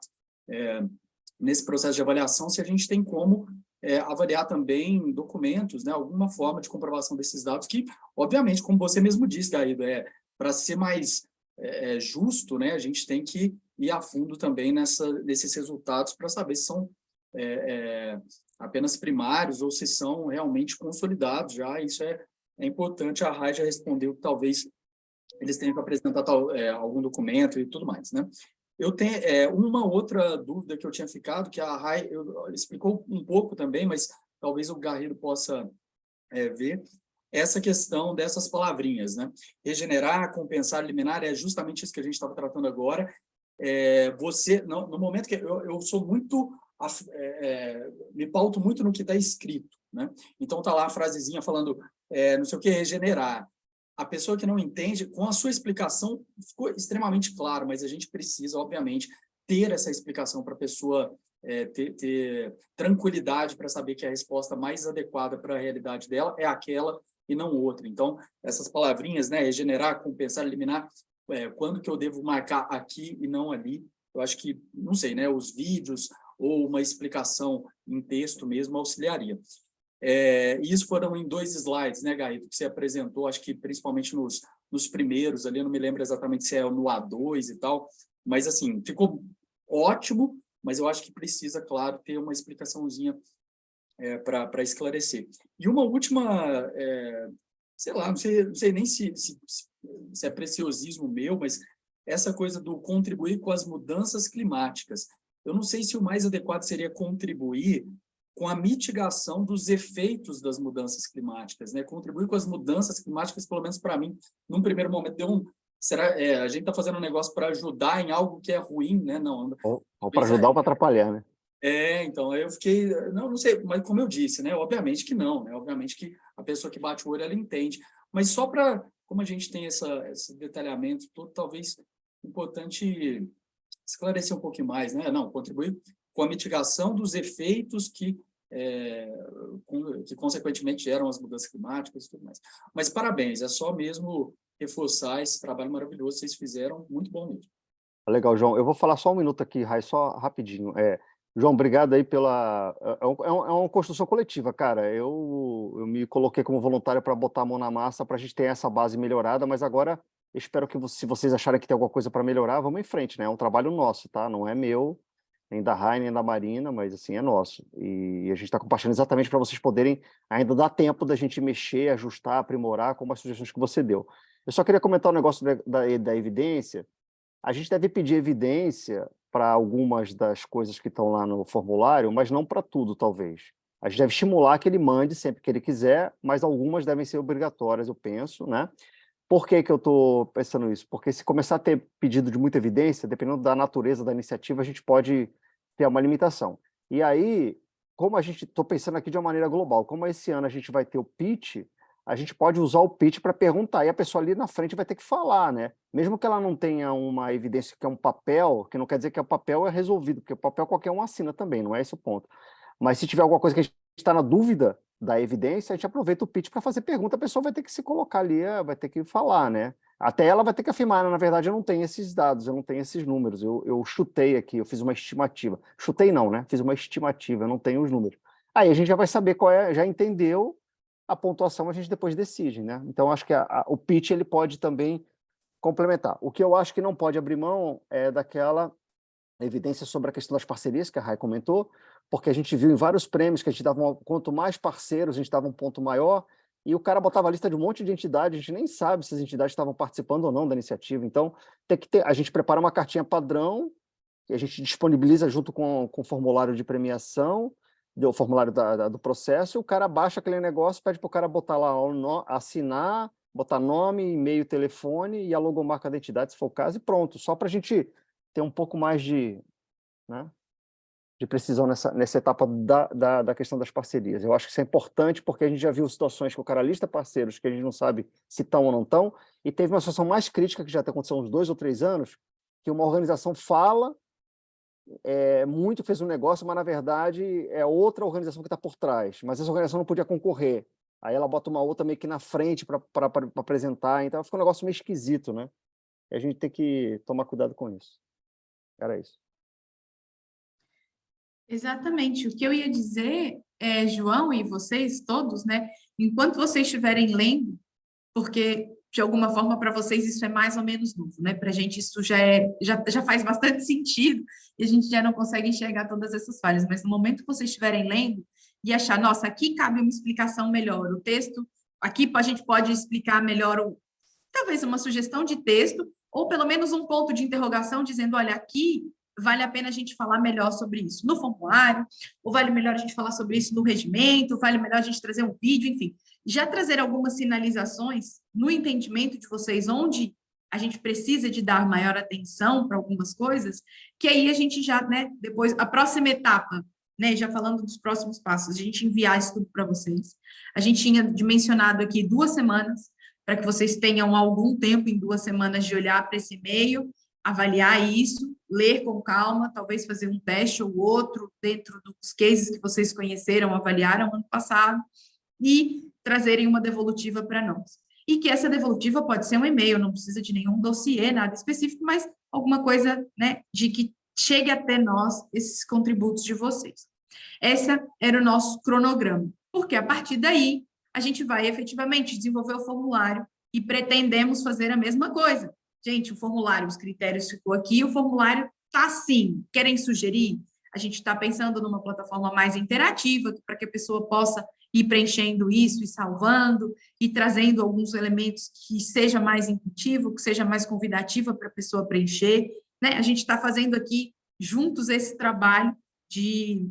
nesse processo de avaliação, se a gente tem como avaliar também documentos, né? Alguma forma de comprovação desses dados que, obviamente, como você mesmo disse, Garrido, para ser mais justo, né, a gente tem que ir a fundo também nesses resultados para saber se são apenas primários ou se são realmente consolidados já. Isso é importante. A Rai já respondeu que talvez eles tenham que apresentar algum documento e tudo mais, né? Eu tenho uma outra dúvida que eu tinha ficado, que a Rai explicou um pouco também, mas talvez o Garrido possa ver, essa questão dessas palavrinhas, né? Regenerar, compensar, eliminar, é justamente isso que a gente estava tratando agora. No momento que eu sou muito... me pauto muito no que está escrito, né? Então, está lá a frasezinha falando, não sei o que, regenerar. A pessoa que não entende, com a sua explicação, ficou extremamente claro, mas a gente precisa, obviamente, ter essa explicação para a pessoa ter tranquilidade para saber que a resposta mais adequada para a realidade dela é aquela e não outra. Então, essas palavrinhas, né, regenerar, compensar, eliminar, quando que eu devo marcar aqui e não ali, eu acho que, não sei, né, os vídeos ou uma explicação em texto mesmo auxiliaria. Isso foram em 2 slides, né, Gaito, que você apresentou, acho que principalmente nos primeiros ali, eu não me lembro exatamente se é no A2 e tal, mas assim, ficou ótimo, mas eu acho que precisa, claro, ter uma explicaçãozinha para esclarecer. E uma última, sei lá, não sei nem se é preciosismo meu, mas essa coisa do contribuir com as mudanças climáticas. Eu não sei se o mais adequado seria contribuir com a mitigação dos efeitos das mudanças climáticas, né? Contribuir com as mudanças climáticas, pelo menos para mim, num primeiro momento, a gente está fazendo um negócio para ajudar em algo que é ruim, né? Não, ou para ajudar ou para atrapalhar, né? Então, aí eu fiquei, não sei, mas como eu disse, né? Obviamente que não, né? Obviamente que a pessoa que bate o olho, ela entende. Mas só para, como a gente tem esse detalhamento todo, talvez importante esclarecer um pouquinho mais, né? Não, contribuir com a mitigação dos efeitos que consequentemente geram as mudanças climáticas e tudo mais. Mas parabéns, é só mesmo reforçar esse trabalho maravilhoso que vocês fizeram, muito bom mesmo. Legal, João. Eu vou falar só um minuto aqui, Rai, só rapidinho. João, obrigado aí pela... É uma construção coletiva, cara. Eu me coloquei como voluntário para botar a mão na massa para a gente ter essa base melhorada, mas agora espero que, se vocês acharem que tem alguma coisa para melhorar, vamos em frente, né? É um trabalho nosso, tá? Não é meu, nem da Rai, nem da Marina, mas assim, é nosso. E a gente está compartilhando exatamente para vocês poderem ainda dar tempo da gente mexer, ajustar, aprimorar, como as sugestões que você deu. Eu só queria comentar um negócio da evidência. A gente deve pedir evidência para algumas das coisas que estão lá no formulário, mas não para tudo, talvez. A gente deve estimular que ele mande sempre que ele quiser, mas algumas devem ser obrigatórias, eu penso, né? Por que que eu estou pensando isso? Porque se começar a ter pedido de muita evidência, dependendo da natureza da iniciativa, a gente pode ter uma limitação. E aí, como a gente... Estou pensando aqui de uma maneira global, como esse ano a gente vai ter o pitch, a gente pode usar o pitch para perguntar, e a pessoa ali na frente vai ter que falar, né? Mesmo que ela não tenha uma evidência que é um papel, que não quer dizer que o papel é resolvido, porque o papel qualquer um assina também, não é esse o ponto. Mas se tiver alguma coisa que a gente está na dúvida da evidência, a gente aproveita o pitch para fazer pergunta, a pessoa vai ter que se colocar ali, vai ter que falar, né? Até ela vai ter que afirmar, na verdade, eu não tenho esses dados, eu não tenho esses números, eu chutei aqui, eu fiz uma estimativa. Chutei não, né? Fiz uma estimativa, eu não tenho os números. Aí a gente já vai saber qual é, já entendeu a pontuação, a gente depois decide, né? Então, acho que o pitch ele pode também complementar. O que eu acho que não pode abrir mão é daquela evidência sobre a questão das parcerias, que a Rai comentou, porque a gente viu em vários prêmios que a gente dava, quanto mais parceiros, a gente dava um ponto maior, e o cara botava a lista de um monte de entidades, a gente nem sabe se as entidades estavam participando ou não da iniciativa. Então, a gente prepara uma cartinha padrão, que a gente disponibiliza junto com o formulário de premiação, o formulário do processo, e o cara baixa aquele negócio, pede para o cara botar lá, assinar, botar nome, e-mail, telefone e a logomarca da entidade, se for o caso, e pronto. Só para a gente ter um pouco mais de precisão nessa etapa da questão das parcerias. Eu acho que isso é importante porque a gente já viu situações que o cara lista parceiros que a gente não sabe se estão ou não estão, e teve uma situação mais crítica que já aconteceu há uns 2 ou 3 anos, que uma organização fala muito, fez um negócio, mas na verdade é outra organização que está por trás, mas essa organização não podia concorrer. Aí ela bota uma outra meio que na frente para apresentar, então fica um negócio meio esquisito, né? E a gente tem que tomar cuidado com isso. Era isso. Exatamente. O que eu ia dizer, João e vocês todos, né? Enquanto vocês estiverem lendo, porque de alguma forma, para vocês, isso é mais ou menos novo, né? Para a gente, isso já faz bastante sentido e a gente já não consegue enxergar todas essas falhas. Mas no momento que vocês estiverem lendo e achar, nossa, aqui cabe uma explicação melhor, o texto, aqui a gente pode explicar melhor, talvez uma sugestão de texto, ou pelo menos um ponto de interrogação, dizendo, olha, aqui vale a pena a gente falar melhor sobre isso no formulário, ou vale melhor a gente falar sobre isso no regimento, vale melhor a gente trazer um vídeo, enfim. Já trazer algumas sinalizações no entendimento de vocês, onde a gente precisa de dar maior atenção para algumas coisas, que aí a gente já, né, depois, a próxima etapa, né, já falando dos próximos passos, a gente enviar isso tudo para vocês. A gente tinha dimensionado aqui 2 semanas, para que vocês tenham algum tempo em 2 semanas de olhar para esse e-mail, avaliar isso, ler com calma, talvez fazer um teste ou outro dentro dos cases que vocês conheceram, avaliaram ano passado, e trazerem uma devolutiva para nós. E que essa devolutiva pode ser um e-mail, não precisa de nenhum dossiê, nada específico, mas alguma coisa, né, de que chegue até nós esses contributos de vocês. Esse era o nosso cronograma, porque a partir daí a gente vai efetivamente desenvolver o formulário e pretendemos fazer a mesma coisa. Gente, o formulário, os critérios ficou aqui, o formulário está assim. Querem sugerir? A gente está pensando numa plataforma mais interativa, para que a pessoa possa ir preenchendo isso e salvando, e trazendo alguns elementos que seja mais intuitivo, que seja mais convidativa para a pessoa preencher, né? A gente está fazendo aqui juntos esse trabalho de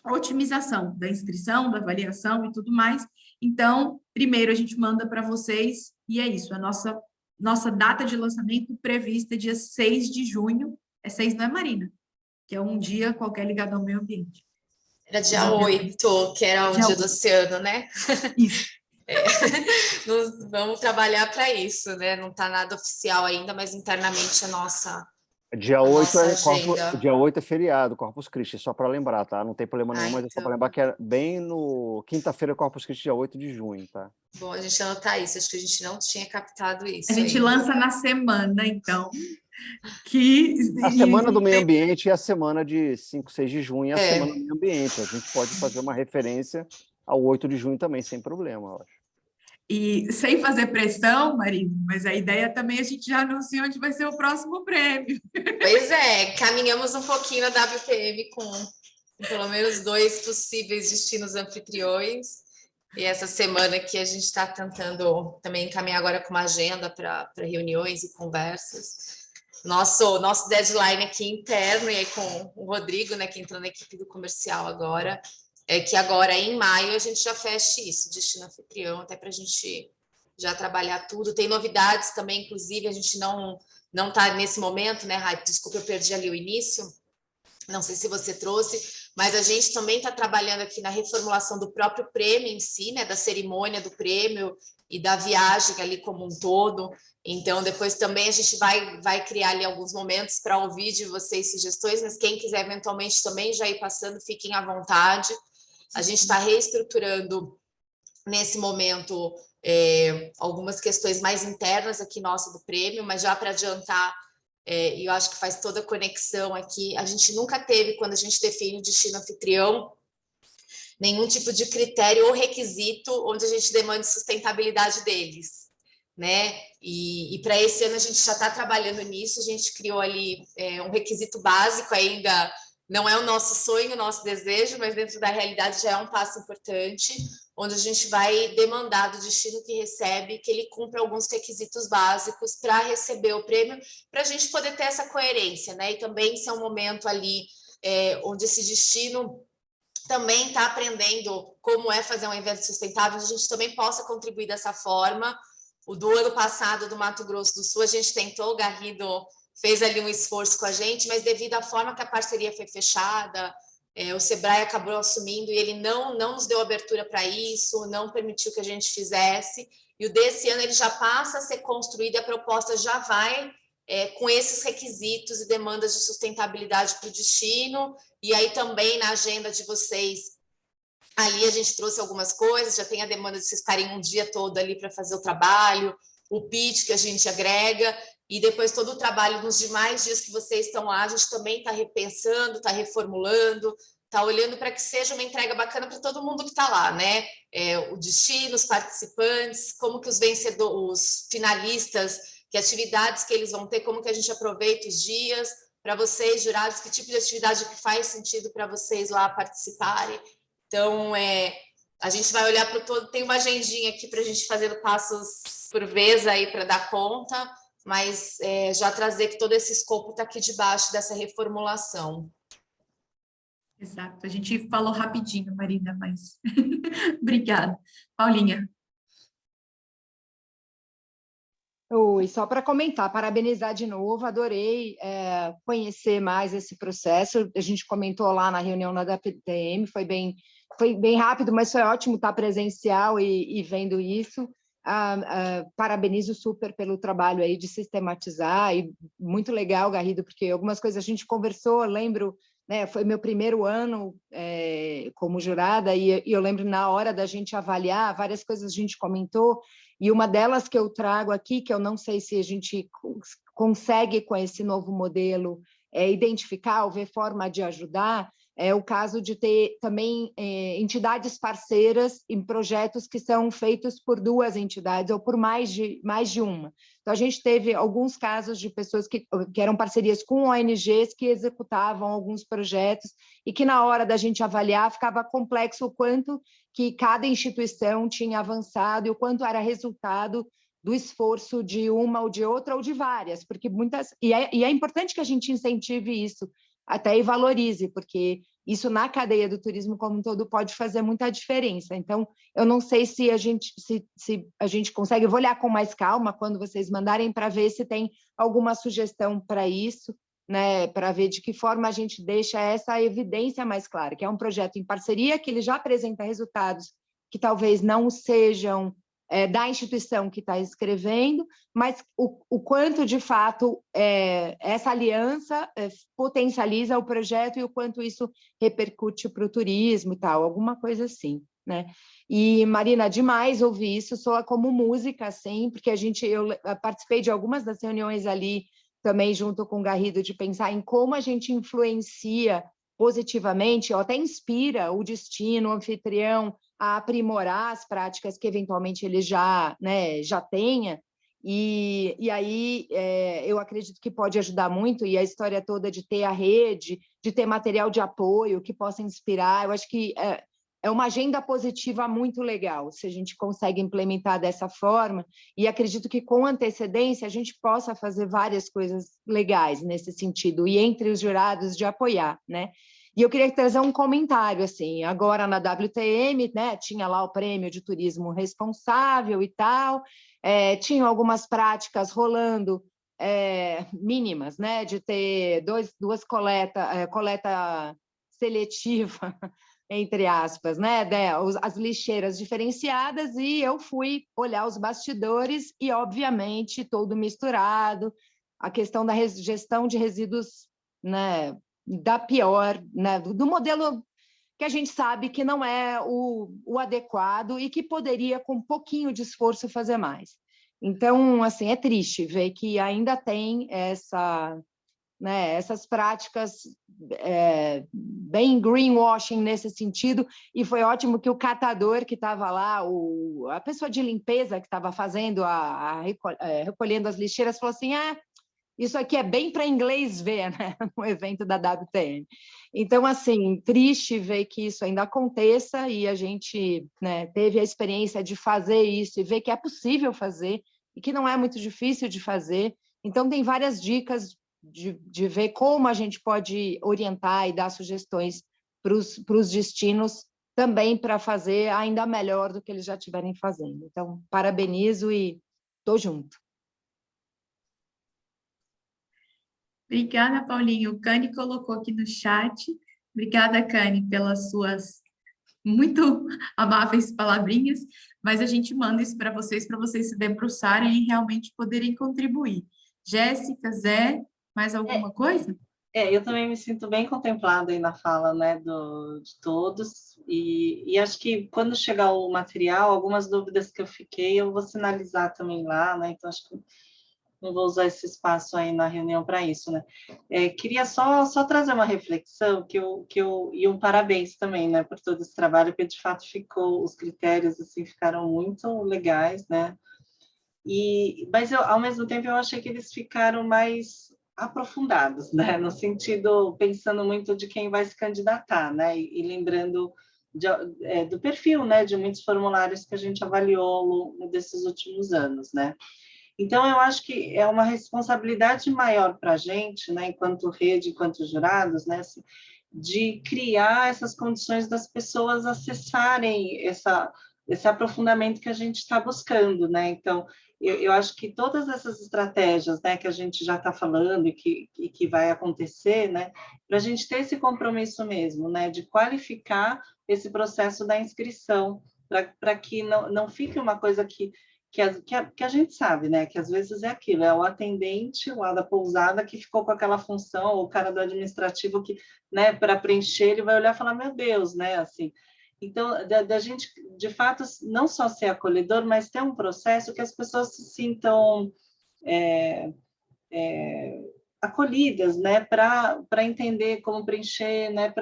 otimização da inscrição, da avaliação e tudo mais. Então, primeiro a gente manda para vocês, e é isso, a nossa data de lançamento prevista é dia 6 de junho, 6, não é, Marina? Que é um dia qualquer ligado ao meio ambiente. Era dia 8, que era o dia do oceano, né? Isso. Vamos trabalhar para isso, né? Não está nada oficial ainda, mas internamente Dia 8 é feriado, Corpus Christi, só para lembrar, tá? Não tem problema nenhum, mas é só para lembrar que é bem no quinta-feira, Corpus Christi, dia 8 de junho, tá? Bom, a gente anotar isso, acho que a gente não tinha captado isso. A gente lança na semana, então. A semana do meio ambiente e a semana de 5, 6 de junho é a semana do meio ambiente. A gente pode fazer uma referência ao 8 de junho também, sem problema, eu acho. E sem fazer pressão, Marina, mas a ideia também a gente já anuncia onde vai ser o próximo prêmio. Pois é, caminhamos um pouquinho na WPM com pelo menos 2 possíveis destinos anfitriões. E essa semana aqui a gente está tentando também encaminhar agora com uma agenda para reuniões e conversas. Nosso deadline aqui interno, e aí com o Rodrigo, né, que entrou na equipe do comercial agora, é que agora, em maio, a gente já feche isso, destino anfitrião, até para a gente já trabalhar tudo. Tem novidades também, inclusive, a gente não está nesse momento, né, Rai? Desculpa, eu perdi ali o início, não sei se você trouxe, mas a gente também está trabalhando aqui na reformulação do próprio prêmio em si, né, da cerimônia do prêmio e da viagem ali como um todo. Então, depois também a gente vai criar ali alguns momentos para ouvir de vocês sugestões, mas quem quiser eventualmente também já ir passando, fiquem à vontade. A gente está reestruturando nesse momento algumas questões mais internas aqui nossa do prêmio, mas já para adiantar, e eu acho que faz toda a conexão aqui, a gente nunca teve, quando a gente define o destino anfitrião, nenhum tipo de critério ou requisito onde a gente demande sustentabilidade deles, né? E para esse ano a gente já está trabalhando nisso, a gente criou ali um requisito básico ainda. Não é o nosso sonho, o nosso desejo, mas dentro da realidade já é um passo importante, onde a gente vai demandar do destino que recebe que ele cumpra alguns requisitos básicos para receber o prêmio, para a gente poder ter essa coerência, né? E também ser um momento ali onde esse destino também está aprendendo como é fazer um evento sustentável, a gente também possa contribuir dessa forma. O do ano passado, do Mato Grosso do Sul, a gente tentou, o Garrido fez ali um esforço com a gente, mas devido à forma que a parceria foi fechada, o Sebrae acabou assumindo e ele não nos deu abertura para isso, não permitiu que a gente fizesse, e o desse ano ele já passa a ser construído e a proposta já vai com esses requisitos e demandas de sustentabilidade para o destino, e aí também na agenda de vocês, ali a gente trouxe algumas coisas, já tem a demanda de vocês ficarem um dia todo ali para fazer o trabalho, o pitch que a gente agrega, e depois todo o trabalho nos demais dias que vocês estão lá, a gente também está repensando, está reformulando, tá olhando para que seja uma entrega bacana para todo mundo que está lá, né? O destino, os participantes, como que os vencedores, os finalistas, que atividades que eles vão ter, como que a gente aproveita os dias, para vocês, jurados, que tipo de atividade que faz sentido para vocês lá participarem. Então, a gente vai olhar para o todo, tem uma agendinha aqui para a gente fazer passos por vez aí para dar conta, mas já trazer que todo esse escopo está aqui debaixo dessa reformulação. Exato, a gente falou rapidinho, Marina, mas obrigada. Paulinha. Oi, só para comentar, parabenizar de novo, adorei conhecer mais esse processo. A gente comentou lá na reunião da WPTM, foi bem rápido, mas foi ótimo estar presencial e vendo isso. Parabenizo super pelo trabalho aí de sistematizar, e muito legal, Garrido, porque algumas coisas a gente conversou, lembro, né, foi meu primeiro ano como jurada, e eu lembro na hora da gente avaliar, várias coisas a gente comentou, e uma delas que eu trago aqui, que eu não sei se a gente consegue com esse novo modelo identificar ou ver forma de ajudar, é o caso de ter também entidades parceiras em projetos que são feitos por duas entidades ou por mais de uma. Então, a gente teve alguns casos de pessoas que eram parcerias com ONGs que executavam alguns projetos e que, na hora da gente avaliar, ficava complexo o quanto que cada instituição tinha avançado e o quanto era resultado do esforço de uma ou de outra ou de várias, porque muitas... E é importante que a gente incentive isso, até e valorize, porque isso na cadeia do turismo como um todo pode fazer muita diferença. Então, eu não sei se a gente consegue, eu vou olhar com mais calma quando vocês mandarem para ver se tem alguma sugestão para isso, né, para ver de que forma a gente deixa essa evidência mais clara, que é um projeto em parceria, que ele já apresenta resultados que talvez não sejam da instituição que está escrevendo, mas o quanto, de fato, essa aliança potencializa o projeto e o quanto isso repercute para o turismo e tal, alguma coisa assim, né? E, Marina, demais ouvir isso, soa como música, assim, porque eu participei de algumas das reuniões ali, também junto com o Garrido, de pensar em como a gente influencia positivamente, ou até inspira o destino, o anfitrião, a aprimorar as práticas que eventualmente ele já tenha, e aí eu acredito que pode ajudar muito, e a história toda de ter a rede, de ter material de apoio que possa inspirar, eu acho que é uma agenda positiva muito legal, se a gente consegue implementar dessa forma, e acredito que com antecedência a gente possa fazer várias coisas legais nesse sentido, e entre os jurados de apoiar, né? E eu queria trazer um comentário, assim, agora na WTM, né, tinha lá o prêmio de turismo responsável e tal, tinham algumas práticas rolando mínimas, né, de ter duas coleta seletiva, entre aspas, né, as lixeiras diferenciadas, e eu fui olhar os bastidores e, obviamente, todo misturado, a questão da gestão de resíduos, né, da pior, né, do modelo que a gente sabe que não é o adequado e que poderia, com um pouquinho de esforço, fazer mais. Então, assim, é triste ver que ainda tem essas práticas bem greenwashing nesse sentido, e foi ótimo que o catador que estava lá, a pessoa de limpeza que estava fazendo, recolhendo as lixeiras, falou assim, isso aqui é bem para inglês ver, né, no evento da WTM. Então, assim, triste ver que isso ainda aconteça, e a gente, né, teve a experiência de fazer isso e ver que é possível fazer e que não é muito difícil de fazer. Então, tem várias dicas de ver como a gente pode orientar e dar sugestões para os destinos também para fazer ainda melhor do que eles já estiverem fazendo. Então, parabenizo e estou junto. Obrigada, Paulinho. O Cani colocou aqui no chat. Obrigada, Cani, pelas suas muito amáveis palavrinhas, mas a gente manda isso para vocês se debruçarem e realmente poderem contribuir. Jéssica, Zé, mais alguma coisa? Eu também me sinto bem contemplada aí na fala, né, de todos, e acho que quando chegar o material, algumas dúvidas que eu fiquei, eu vou sinalizar também lá, né, então acho que não vou usar esse espaço aí na reunião para isso, né? Queria só trazer uma reflexão e um parabéns também, né, por todo esse trabalho, que de fato os critérios assim ficaram muito legais, né? Mas ao mesmo tempo eu achei que eles ficaram mais aprofundados, né? No sentido, pensando muito de quem vai se candidatar, né? E lembrando do perfil, né? De muitos formulários que a gente avaliou ao longo desses últimos anos, né? Então, eu acho que é uma responsabilidade maior para a gente, né? Enquanto rede, enquanto jurados, né? Assim, de criar essas condições das pessoas acessarem esse aprofundamento que a gente está buscando, né? Então, eu acho que todas essas estratégias, né, que a gente já está falando e que vai acontecer, né, para a gente ter esse compromisso mesmo, né, de qualificar esse processo da inscrição, para que não fique uma coisa que a gente sabe, né, que às vezes é aquilo, é o atendente lá da pousada que ficou com aquela função, ou o cara do administrativo que, né, para preencher, ele vai olhar e falar, meu Deus, né, assim. Então, da gente, de fato, não só ser acolhedor, mas ter um processo que as pessoas se sintam acolhidas, né, para entender como preencher, né,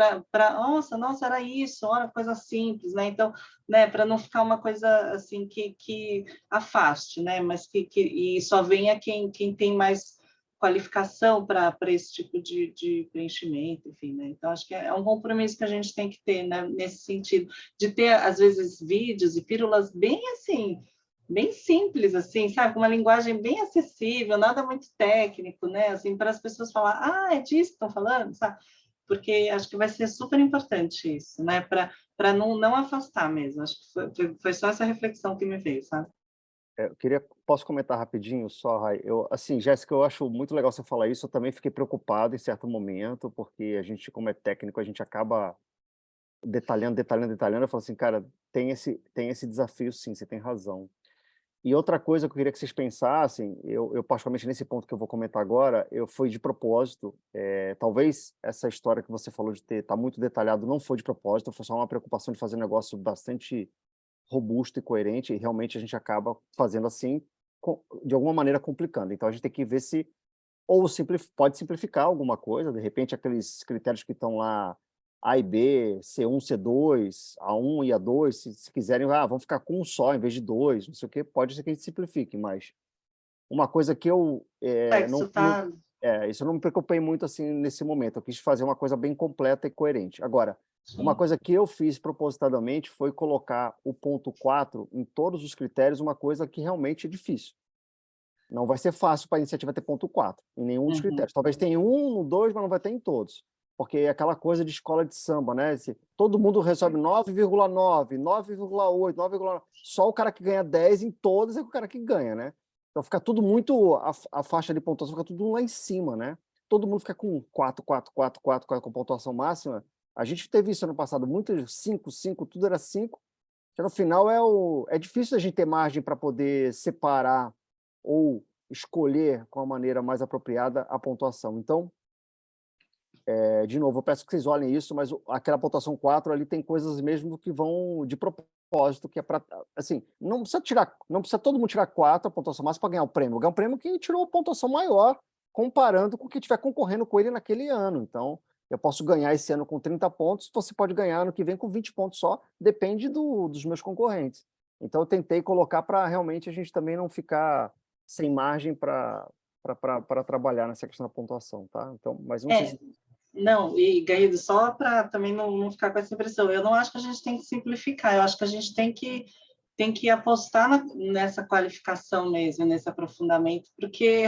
nossa, era isso, olha, coisa simples, né, então, né, para não ficar uma coisa assim que afaste, né, mas e só venha quem tem mais qualificação para esse tipo de preenchimento, enfim, né? Então, acho que é um compromisso que a gente tem que ter, né, nesse sentido, de ter, às vezes, vídeos e pílulas bem, assim, bem simples, assim, sabe? Com uma linguagem bem acessível, nada muito técnico, né? Assim, para as pessoas falar, é disso que estão falando, sabe? Porque acho que vai ser super importante isso, né? Para não afastar mesmo. Acho que foi só essa reflexão que me veio, sabe? Posso comentar rapidinho só, Rai? Assim, Jéssica, eu acho muito legal você falar isso. Eu também fiquei preocupado em certo momento, porque a gente, como é técnico, a gente acaba detalhando. Eu falo assim, cara, tem esse desafio, sim, você tem razão. E outra coisa que eu queria que vocês pensassem, eu particularmente nesse ponto que eu vou comentar agora, foi de propósito. Talvez essa história que você falou de tá muito detalhado não foi de propósito, foi só uma preocupação de fazer um negócio bastante robusto e coerente, e realmente a gente acaba fazendo assim, de alguma maneira complicando. Então a gente tem que ver se pode simplificar alguma coisa, de repente aqueles critérios que estão lá, A e B, C1, C2, A1 e A2, se quiserem, vamos ficar com um só em vez de dois, não sei o quê, pode ser que a gente simplifique, mas uma coisa que isso eu não me preocupei muito assim nesse momento, eu quis fazer uma coisa bem completa e coerente. Agora, uma coisa que eu fiz propositadamente foi colocar o ponto 4 em todos os critérios, uma coisa que realmente é difícil. Não vai ser fácil para a iniciativa ter ponto 4 em nenhum dos critérios. Talvez tenha no 2, mas não vai ter em todos. Porque é aquela coisa de escola de samba, né? Todo mundo recebe 9,9, 9,8, 9,9. Só o cara que ganha 10 em todas é o cara que ganha, né? Então fica tudo muito... A faixa de pontuação fica tudo lá em cima, né? Todo mundo fica com 4, 4, 4, 4, 4 com pontuação máxima. A gente teve isso ano passado, muito 5, 5, tudo era 5. No final é difícil a gente ter margem para poder separar ou escolher com a maneira mais apropriada a pontuação. Então, de novo, eu peço que vocês olhem isso, mas aquela pontuação 4 ali tem coisas mesmo que vão de propósito, que é para, assim, não precisa todo mundo tirar 4 a pontuação máxima para ganhar o prêmio. Ganhar o prêmio quem tirou a pontuação maior, comparando com quem estiver concorrendo com ele naquele ano. Então, eu posso ganhar esse ano com 30 pontos, você pode ganhar ano que vem com 20 pontos só, depende dos meus concorrentes. Então, eu tentei colocar para realmente a gente também não ficar sem margem para trabalhar nessa questão da pontuação, tá? Então, mas não sei se... Não, e Garrido, só para também não ficar com essa impressão, eu não acho que a gente tem que simplificar, eu acho que a gente tem que apostar nessa qualificação mesmo, nesse aprofundamento, porque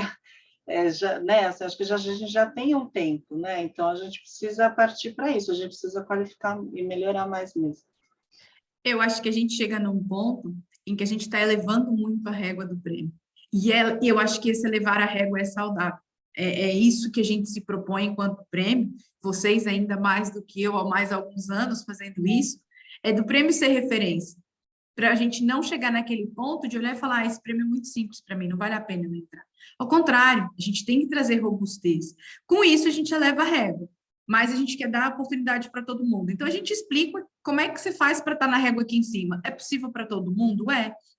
né, assim, acho que a gente já tem um tempo, né? Então a gente precisa partir para isso, a gente precisa qualificar e melhorar mais mesmo. Eu acho que a gente chega num ponto em que a gente está elevando muito a régua do prêmio. E eu acho que esse elevar a régua é saudável. É isso que a gente se propõe enquanto prêmio, vocês ainda mais do que eu há mais alguns anos fazendo isso, é do prêmio ser referência, para a gente não chegar naquele ponto de olhar e falar, esse prêmio é muito simples para mim, não vale a pena eu entrar. Ao contrário, a gente tem que trazer robustez. Com isso, a gente eleva a régua, mas a gente quer dar oportunidade para todo mundo. Então, a gente explica como é que você faz para estar na régua aqui em cima. É possível para todo mundo?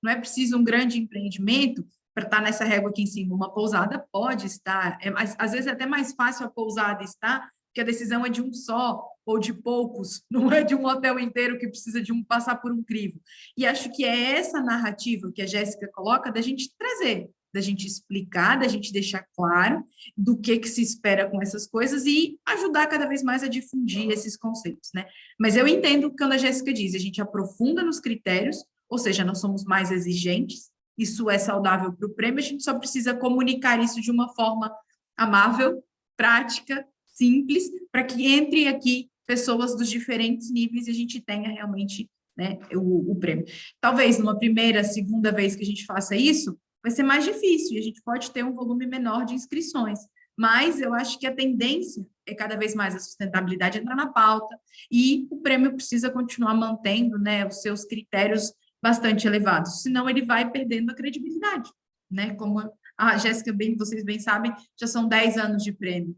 Não é preciso um grande empreendimento para estar nessa régua aqui em cima. Uma pousada pode estar, às vezes é até mais fácil a pousada estar, porque a decisão é de um só ou de poucos, não é de um hotel inteiro que precisa de passar por um crivo. E acho que é essa narrativa que a Jéssica coloca da gente trazer, da gente explicar, da gente deixar claro do que se espera com essas coisas e ajudar cada vez mais a difundir esses conceitos, né? Mas eu entendo quando a Jéssica diz, a gente aprofunda nos critérios, ou seja, nós somos mais exigentes, isso é saudável para o prêmio, a gente só precisa comunicar isso de uma forma amável, prática, simples, para que entre aqui pessoas dos diferentes níveis e a gente tenha realmente, né, o prêmio. Talvez numa primeira, segunda vez que a gente faça isso, vai ser mais difícil e a gente pode ter um volume menor de inscrições, mas eu acho que a tendência é cada vez mais a sustentabilidade entrar na pauta e o prêmio precisa continuar mantendo, né, os seus critérios bastante elevados, senão ele vai perdendo a credibilidade, né? Como a Jéssica, vocês bem sabem, já são 10 anos de prêmio.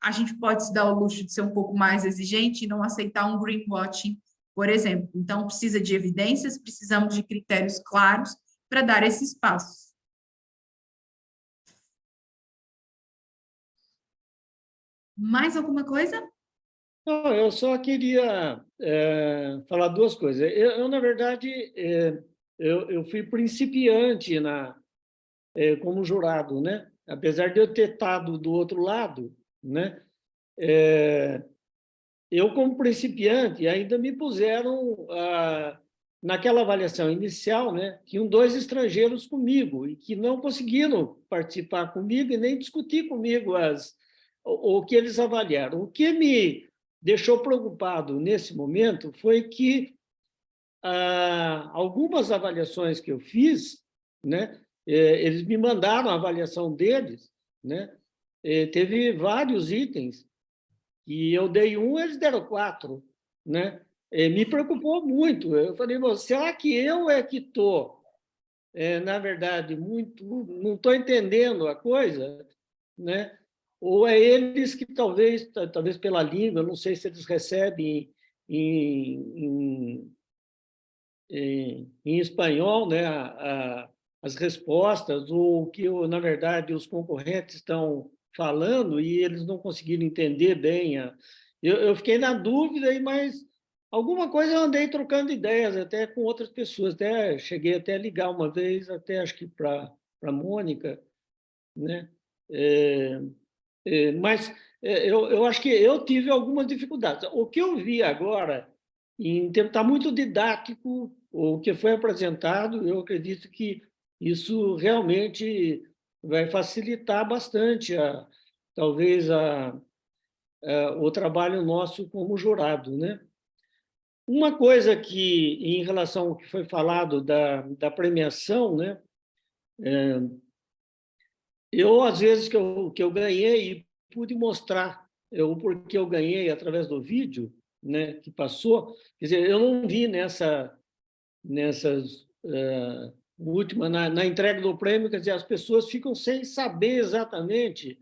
A gente pode se dar o luxo de ser um pouco mais exigente e não aceitar um greenwashing, por exemplo. Então, precisa de evidências, precisamos de critérios claros para dar esses passos. Mais alguma coisa? Não, eu só queria falar duas coisas. Na verdade, eu fui principiante como jurado, né? Apesar de eu ter estado do outro lado, né? Eu, como principiante, ainda me puseram naquela avaliação inicial, né? Tinham 2 estrangeiros comigo e que não conseguiram participar comigo e nem discutir comigo o que eles avaliaram. O que me deixou preocupado nesse momento foi que algumas avaliações que eu fiz, né, eles me mandaram a avaliação deles, né, teve vários itens, e eu dei 1, eles deram 4. Né, me preocupou muito. Eu falei, será que eu que estou, na verdade, não estou entendendo a coisa, né? Ou é eles que talvez pela língua, não sei se eles recebem em espanhol, né, as respostas, ou que, na verdade, os concorrentes estão falando e eles não conseguiram entender bem. Eu fiquei na dúvida, mas alguma coisa eu andei trocando ideias até com outras pessoas. Cheguei até a ligar uma vez, até acho que para a Mônica, né? Mas eu acho que eu tive algumas dificuldades. O que eu vi agora, está muito didático, o que foi apresentado, eu acredito que isso realmente vai facilitar bastante, talvez, o trabalho nosso como jurado, né? Uma coisa que, em relação ao que foi falado da premiação, né? Eu, às vezes, que eu ganhei e pude mostrar o porquê eu ganhei através do vídeo, né, que passou. Quer dizer, eu não vi nessas últimas, na entrega do prêmio, quer dizer, as pessoas ficam sem saber exatamente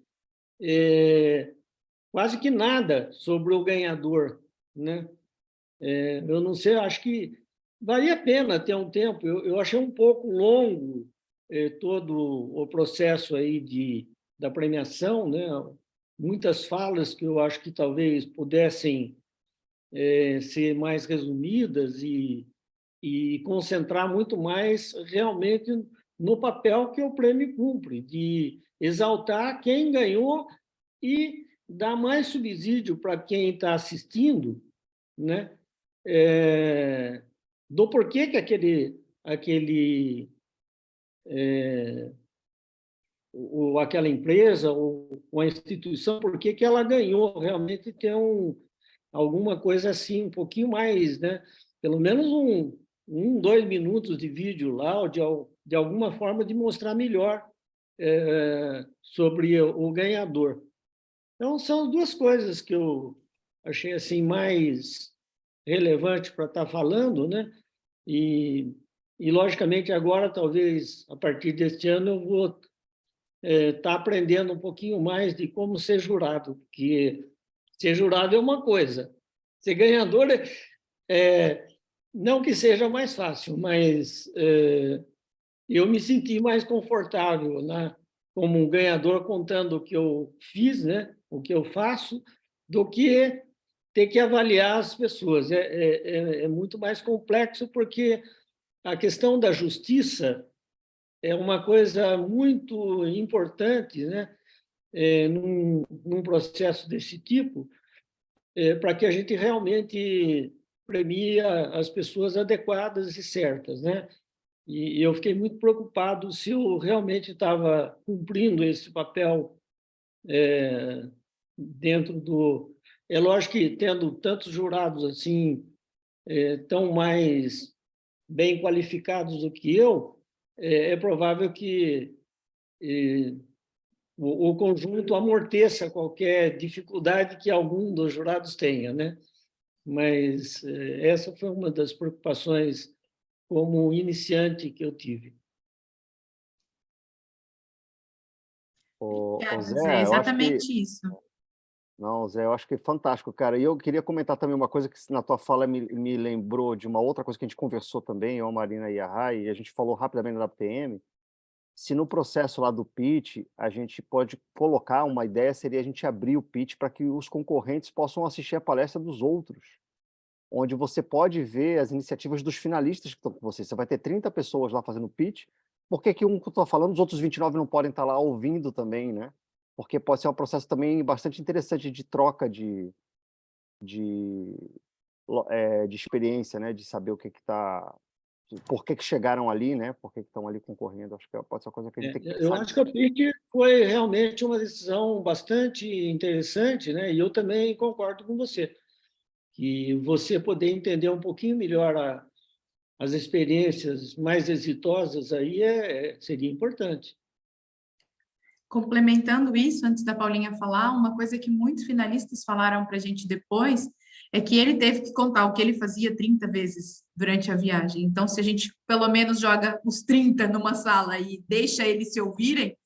quase que nada sobre o ganhador, né? Eu não sei, acho que valia a pena ter um tempo. Eu achei um pouco longo todo o processo aí da premiação, né? Muitas falas que eu acho que talvez pudessem ser mais resumidas e concentrar muito mais realmente no papel que o prêmio cumpre, de exaltar quem ganhou e dar mais subsídio para quem está assistindo, né? Do porquê que aquela empresa ou a instituição, por que ela ganhou, realmente tem alguma coisa assim, um pouquinho mais, né? Pelo menos 2 minutos de vídeo lá, ou de alguma forma de mostrar melhor sobre o ganhador. Então, são 2 coisas que eu achei assim mais relevante para estar falando, né? E, logicamente, agora, talvez, a partir deste ano, eu vou estar aprendendo um pouquinho mais de como ser jurado, porque ser jurado é uma coisa, ser ganhador não que seja mais fácil, mas eu me senti mais confortável, né, como um ganhador contando o que eu fiz, né, o que eu faço, do que ter que avaliar as pessoas. É muito mais complexo, porque a questão da justiça é uma coisa muito importante, né, num processo desse tipo, para que a gente realmente premie as pessoas adequadas e certas, né? E eu fiquei muito preocupado se eu realmente estava cumprindo esse papel dentro do... É lógico que, tendo tantos jurados assim, tão mais bem qualificados do que eu, é provável que o conjunto amorteça qualquer dificuldade que algum dos jurados tenha, né? Mas essa foi uma das preocupações como iniciante que eu tive. Ô Zé, Zé, eu acho que exatamente isso. não, Zé, eu acho que é fantástico, cara. E eu queria comentar também uma coisa que na tua fala me lembrou de uma outra coisa que a gente conversou também, eu, a Marina e a Rai, e a gente falou rapidamente da PM. Se no processo lá do pitch, a gente pode colocar, uma ideia seria a gente abrir o pitch para que os concorrentes possam assistir a palestra dos outros, onde você pode ver as iniciativas dos finalistas que estão com você. Você vai ter 30 pessoas lá fazendo pitch, por que que um que eu estou falando, os outros 29 não podem estar lá ouvindo também, né? Porque pode ser um processo também bastante interessante de troca de, de experiência, né? De saber o que está... Por que chegaram ali, né? Por que estão ali concorrendo. Acho que pode ser uma coisa que a gente tem que pensar. Eu acho que o pitch foi realmente uma decisão bastante interessante, né? E eu também concordo com você, que você poder entender um pouquinho melhor as experiências mais exitosas aí seria importante. Complementando isso, antes da Paulinha falar, uma coisa que muitos finalistas falaram para a gente depois é que ele teve que contar o que ele fazia 30 vezes durante a viagem. Então, se a gente pelo menos joga os 30 numa sala e deixa eles se ouvirem,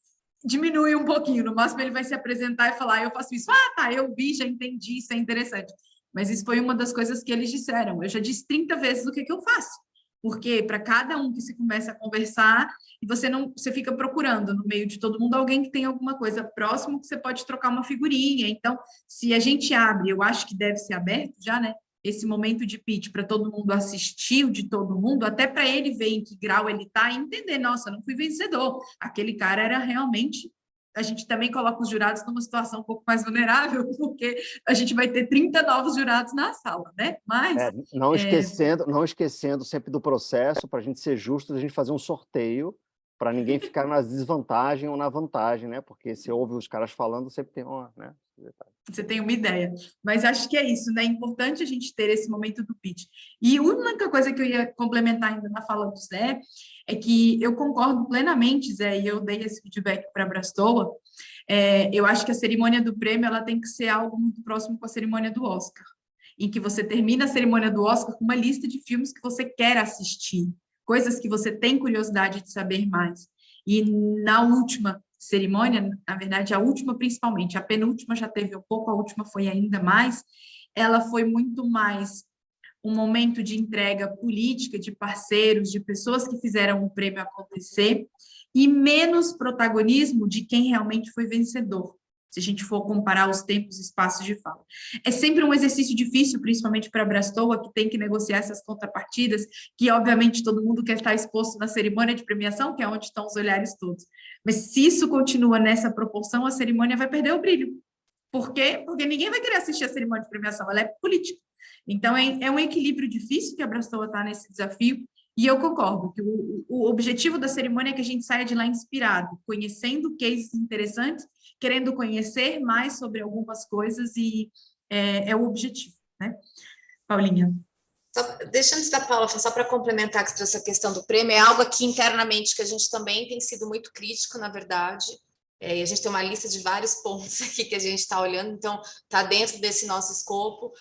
diminui um pouquinho. No máximo, ele vai se apresentar e falar: eu faço isso. Ah, tá, eu vi, já entendi, isso é interessante. Mas isso foi uma das coisas que eles disseram. Eu já disse 30 vezes o que eu faço. Porque para cada um que se começa a conversar, e você fica procurando no meio de todo mundo alguém que tem alguma coisa próximo que você pode trocar uma figurinha. Então, se a gente abre, eu acho que deve ser aberto já, né? Esse momento de pitch para todo mundo assistir o de todo mundo, até para ele ver em que grau ele está e entender, nossa, não fui vencedor. Aquele cara era realmente... A gente também coloca os jurados numa situação um pouco mais vulnerável, porque a gente vai ter 30 novos jurados na sala, né? Mas... Não esquecendo sempre do processo, para a gente ser justo, a gente fazer um sorteio, para ninguém ficar na desvantagem ou na vantagem, né? Porque se ouve os caras falando, sempre tem uma, né? Você tem uma ideia. Mas acho que é isso, né? É importante a gente ter esse momento do pitch. E a única coisa que eu ia complementar ainda na fala do Zé é que eu concordo plenamente, Zé, e eu dei esse feedback para a Brastoa. Eu acho que a cerimônia do prêmio ela tem que ser algo muito próximo com a cerimônia do Oscar, em que você termina a cerimônia do Oscar com uma lista de filmes que você quer assistir, coisas que você tem curiosidade de saber mais. E na última cerimônia, na verdade, a última principalmente, a penúltima já teve um pouco, a última foi ainda mais, ela foi muito mais um momento de entrega política, de parceiros, de pessoas que fizeram o prêmio acontecer, e menos protagonismo de quem realmente foi vencedor, se a gente for comparar os tempos e espaços de fala. É sempre um exercício difícil, principalmente para a Brastoa, que tem que negociar essas contrapartidas, que obviamente todo mundo quer estar exposto na cerimônia de premiação, que é onde estão os olhares todos. Mas se isso continua nessa proporção, a cerimônia vai perder o brilho. Por quê? Porque ninguém vai querer assistir a cerimônia de premiação, ela é política. Então, é um equilíbrio difícil que a Brastoa está nesse desafio, e eu concordo que o objetivo da cerimônia é que a gente saia de lá inspirado, conhecendo cases interessantes, querendo conhecer mais sobre algumas coisas, e é o objetivo, né? Paulinha. Deixa antes da Paula, só para complementar essa questão do prêmio, é algo aqui internamente que a gente também tem sido muito crítico, na verdade, e a gente tem uma lista de vários pontos aqui que a gente está olhando, então está dentro desse nosso escopo.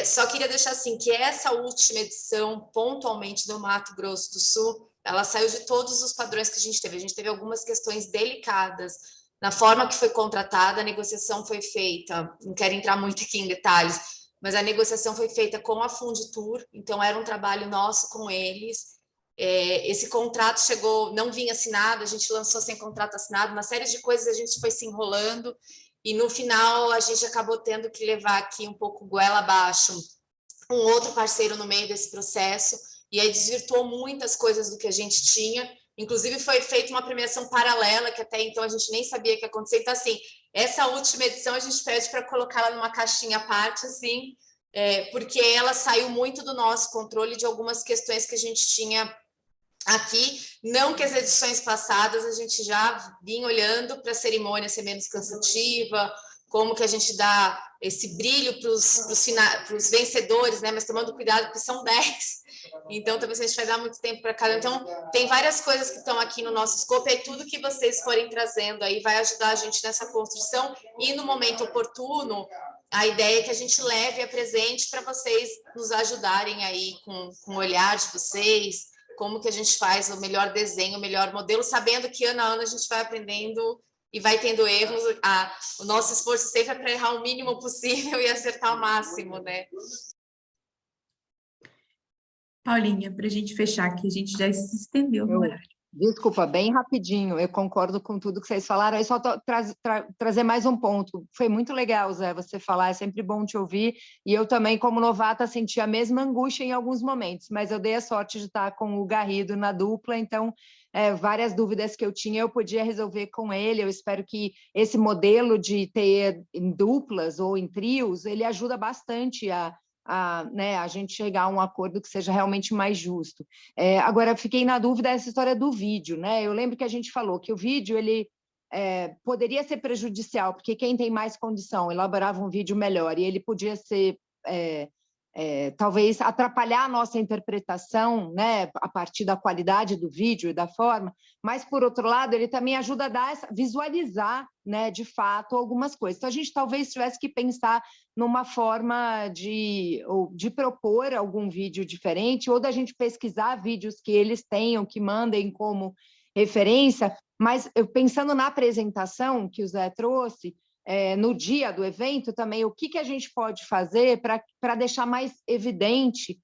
Só queria deixar assim, que essa última edição, pontualmente do Mato Grosso do Sul, ela saiu de todos os padrões que a gente teve. A gente teve algumas questões delicadas na forma que foi contratada, a negociação foi feita, não quero entrar muito aqui em detalhes, mas a negociação foi feita com a Funditur, então era um trabalho nosso com eles. esse contrato chegou, não vinha assinado, a gente lançou sem contrato assinado, uma série de coisas a gente foi se enrolando, e no final a gente acabou tendo que levar aqui um pouco goela abaixo um outro parceiro no meio desse processo, e aí desvirtuou muitas coisas do que a gente tinha, inclusive foi feita uma premiação paralela, que até então a gente nem sabia que ia acontecer, então assim, essa última edição a gente pede para colocá-la numa caixinha à parte, assim, porque ela saiu muito do nosso controle de algumas questões que a gente tinha aqui, não que as edições passadas a gente já vinha olhando para a cerimônia ser menos cansativa, como que a gente dá esse brilho para os vencedores, né? Mas tomando cuidado, porque são 10. Então, talvez a gente vai dar muito tempo para cada. Então, tem várias coisas que estão aqui no nosso escopo, e tudo que vocês forem trazendo aí vai ajudar a gente nessa construção, e no momento oportuno, a ideia é que a gente leve a presente para vocês nos ajudarem aí com o olhar de vocês, como que a gente faz o melhor desenho, o melhor modelo, sabendo que ano a ano a gente vai aprendendo e vai tendo erros. O nosso esforço sempre é para errar o mínimo possível e acertar o máximo, né? Paulinha, para a gente fechar aqui, a gente já se estendeu no horário. Desculpa, bem rapidinho, eu concordo com tudo que vocês falaram, aí só trazer mais um ponto. Foi muito legal, Zé, você falar, é sempre bom te ouvir, e eu também, como novata, senti a mesma angústia em alguns momentos, mas eu dei a sorte de estar com o Garrido na dupla, então várias dúvidas que eu tinha eu podia resolver com ele. Eu espero que esse modelo de ter em duplas ou em trios, ele ajuda bastante a gente chegar a um acordo que seja realmente mais justo. Agora, fiquei na dúvida dessa história do vídeo, né? Eu lembro que a gente falou que o vídeo ele poderia ser prejudicial, porque quem tem mais condição elaborava um vídeo melhor, e ele podia ser talvez atrapalhar a nossa interpretação, né, a partir da qualidade do vídeo e da forma, mas, por outro lado, ele também ajuda a visualizar, né, de fato, algumas coisas. Então, a gente talvez tivesse que pensar numa forma de propor algum vídeo diferente, ou da gente pesquisar vídeos que eles tenham, que mandem como referência, mas pensando na apresentação que o Zé trouxe, no dia do evento também, o que a gente pode fazer para deixar mais evidente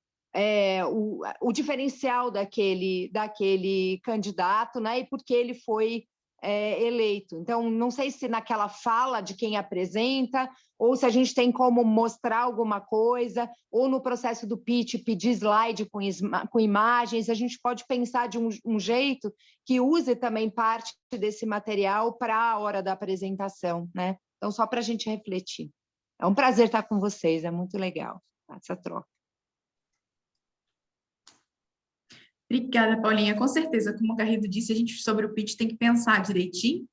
o diferencial daquele candidato, né, e por que ele foi eleito. Então, não sei se naquela fala de quem apresenta, ou se a gente tem como mostrar alguma coisa, ou no processo do pitch pedir slide com imagens. A gente pode pensar de um jeito que use também parte desse material para a hora da apresentação, né? Então, só para a gente refletir. É um prazer estar com vocês, é muito legal essa troca. Obrigada, Paulinha. Com certeza, como o Garrido disse, a gente sobre o pitch tem que pensar direitinho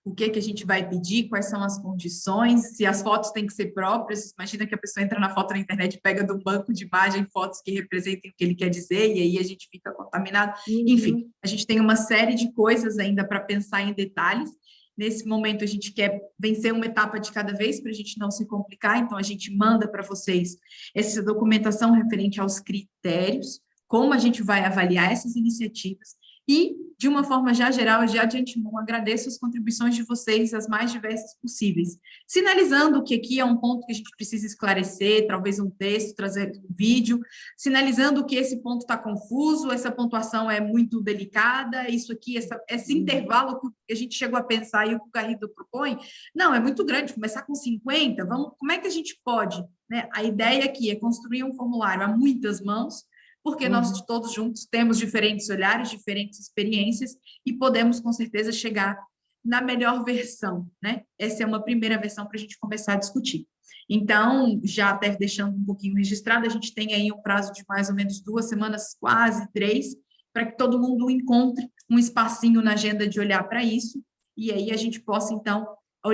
o que a gente vai pedir, quais são as condições, se as fotos têm que ser próprias. Imagina que a pessoa entra na foto na internet e pega do banco de imagem fotos que representem o que ele quer dizer, e aí a gente fica contaminado. Enfim, a gente tem uma série de coisas ainda para pensar em detalhes. Nesse momento, a gente quer vencer uma etapa de cada vez para a gente não se complicar, então a gente manda para vocês essa documentação referente aos critérios, como a gente vai avaliar essas iniciativas, e, de uma forma já geral, já de antemão, agradeço as contribuições de vocês, as mais diversas possíveis, sinalizando que aqui é um ponto que a gente precisa esclarecer, talvez um texto, trazer um vídeo, sinalizando que esse ponto está confuso, essa pontuação é muito delicada, isso aqui, esse intervalo que a gente chegou a pensar e o que o Garrido propõe, não, é muito grande, começar com 50, como é que a gente pode, né? A ideia aqui é construir um formulário a muitas mãos, porque nós todos juntos temos diferentes olhares, diferentes experiências, e podemos, com certeza, chegar na melhor versão, né? Essa é uma primeira versão para a gente começar a discutir. Então, já até deixando um pouquinho registrado, a gente tem aí um prazo de mais ou menos 2 semanas, quase 3, para que todo mundo encontre um espacinho na agenda de olhar para isso, e aí a gente possa, então,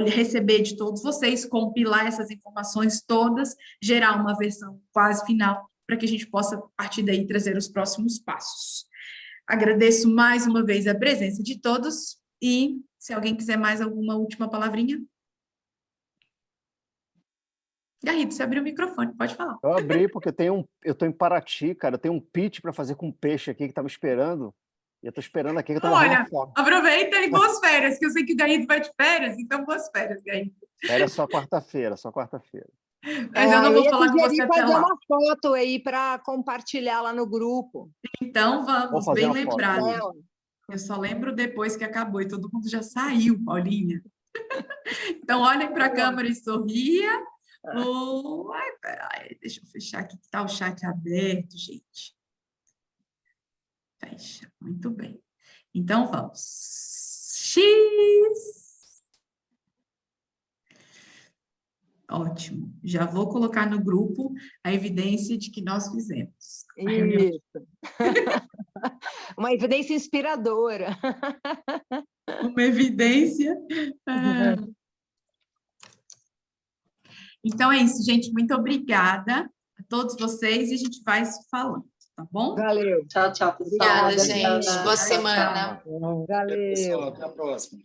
receber de todos vocês, compilar essas informações todas, gerar uma versão quase final, para que a gente possa, a partir daí, trazer os próximos passos. Agradeço mais uma vez a presença de todos, e se alguém quiser mais alguma última palavrinha. Garrido, você abriu o microfone, pode falar. Eu abri porque eu estou em Paraty, cara, eu tenho um pitch para fazer com peixe aqui que estava esperando, e eu estou esperando aqui que eu estou Olha, aproveita e boas férias, que eu sei que o Garrido vai de férias, então boas férias, Garrido. Férias só quarta-feira, só quarta-feira. Mas eu não vou falar com você sugeri até fazer lá. uma foto aí para compartilhar lá no grupo. Então, vamos, fazer bem uma foto. lembrado. Eu só lembro depois que acabou e todo mundo já saiu, Paulinha. Então, olhem para a câmera e sorria. Ai, peraí, deixa eu fechar aqui, que está o chat aberto, gente. Fecha, muito bem. Então, vamos. X. Ótimo. Já vou colocar no grupo a evidência de que nós fizemos. A reunião. Isso. Uma evidência inspiradora. Uma evidência. Então é isso, gente. Muito obrigada a todos vocês e a gente vai se falando, tá bom? Valeu. Tchau, tchau, pessoal. Obrigada, Obrigada, gente. Diana. Boa Tchau, semana. Valeu. Pessoal, até a próxima.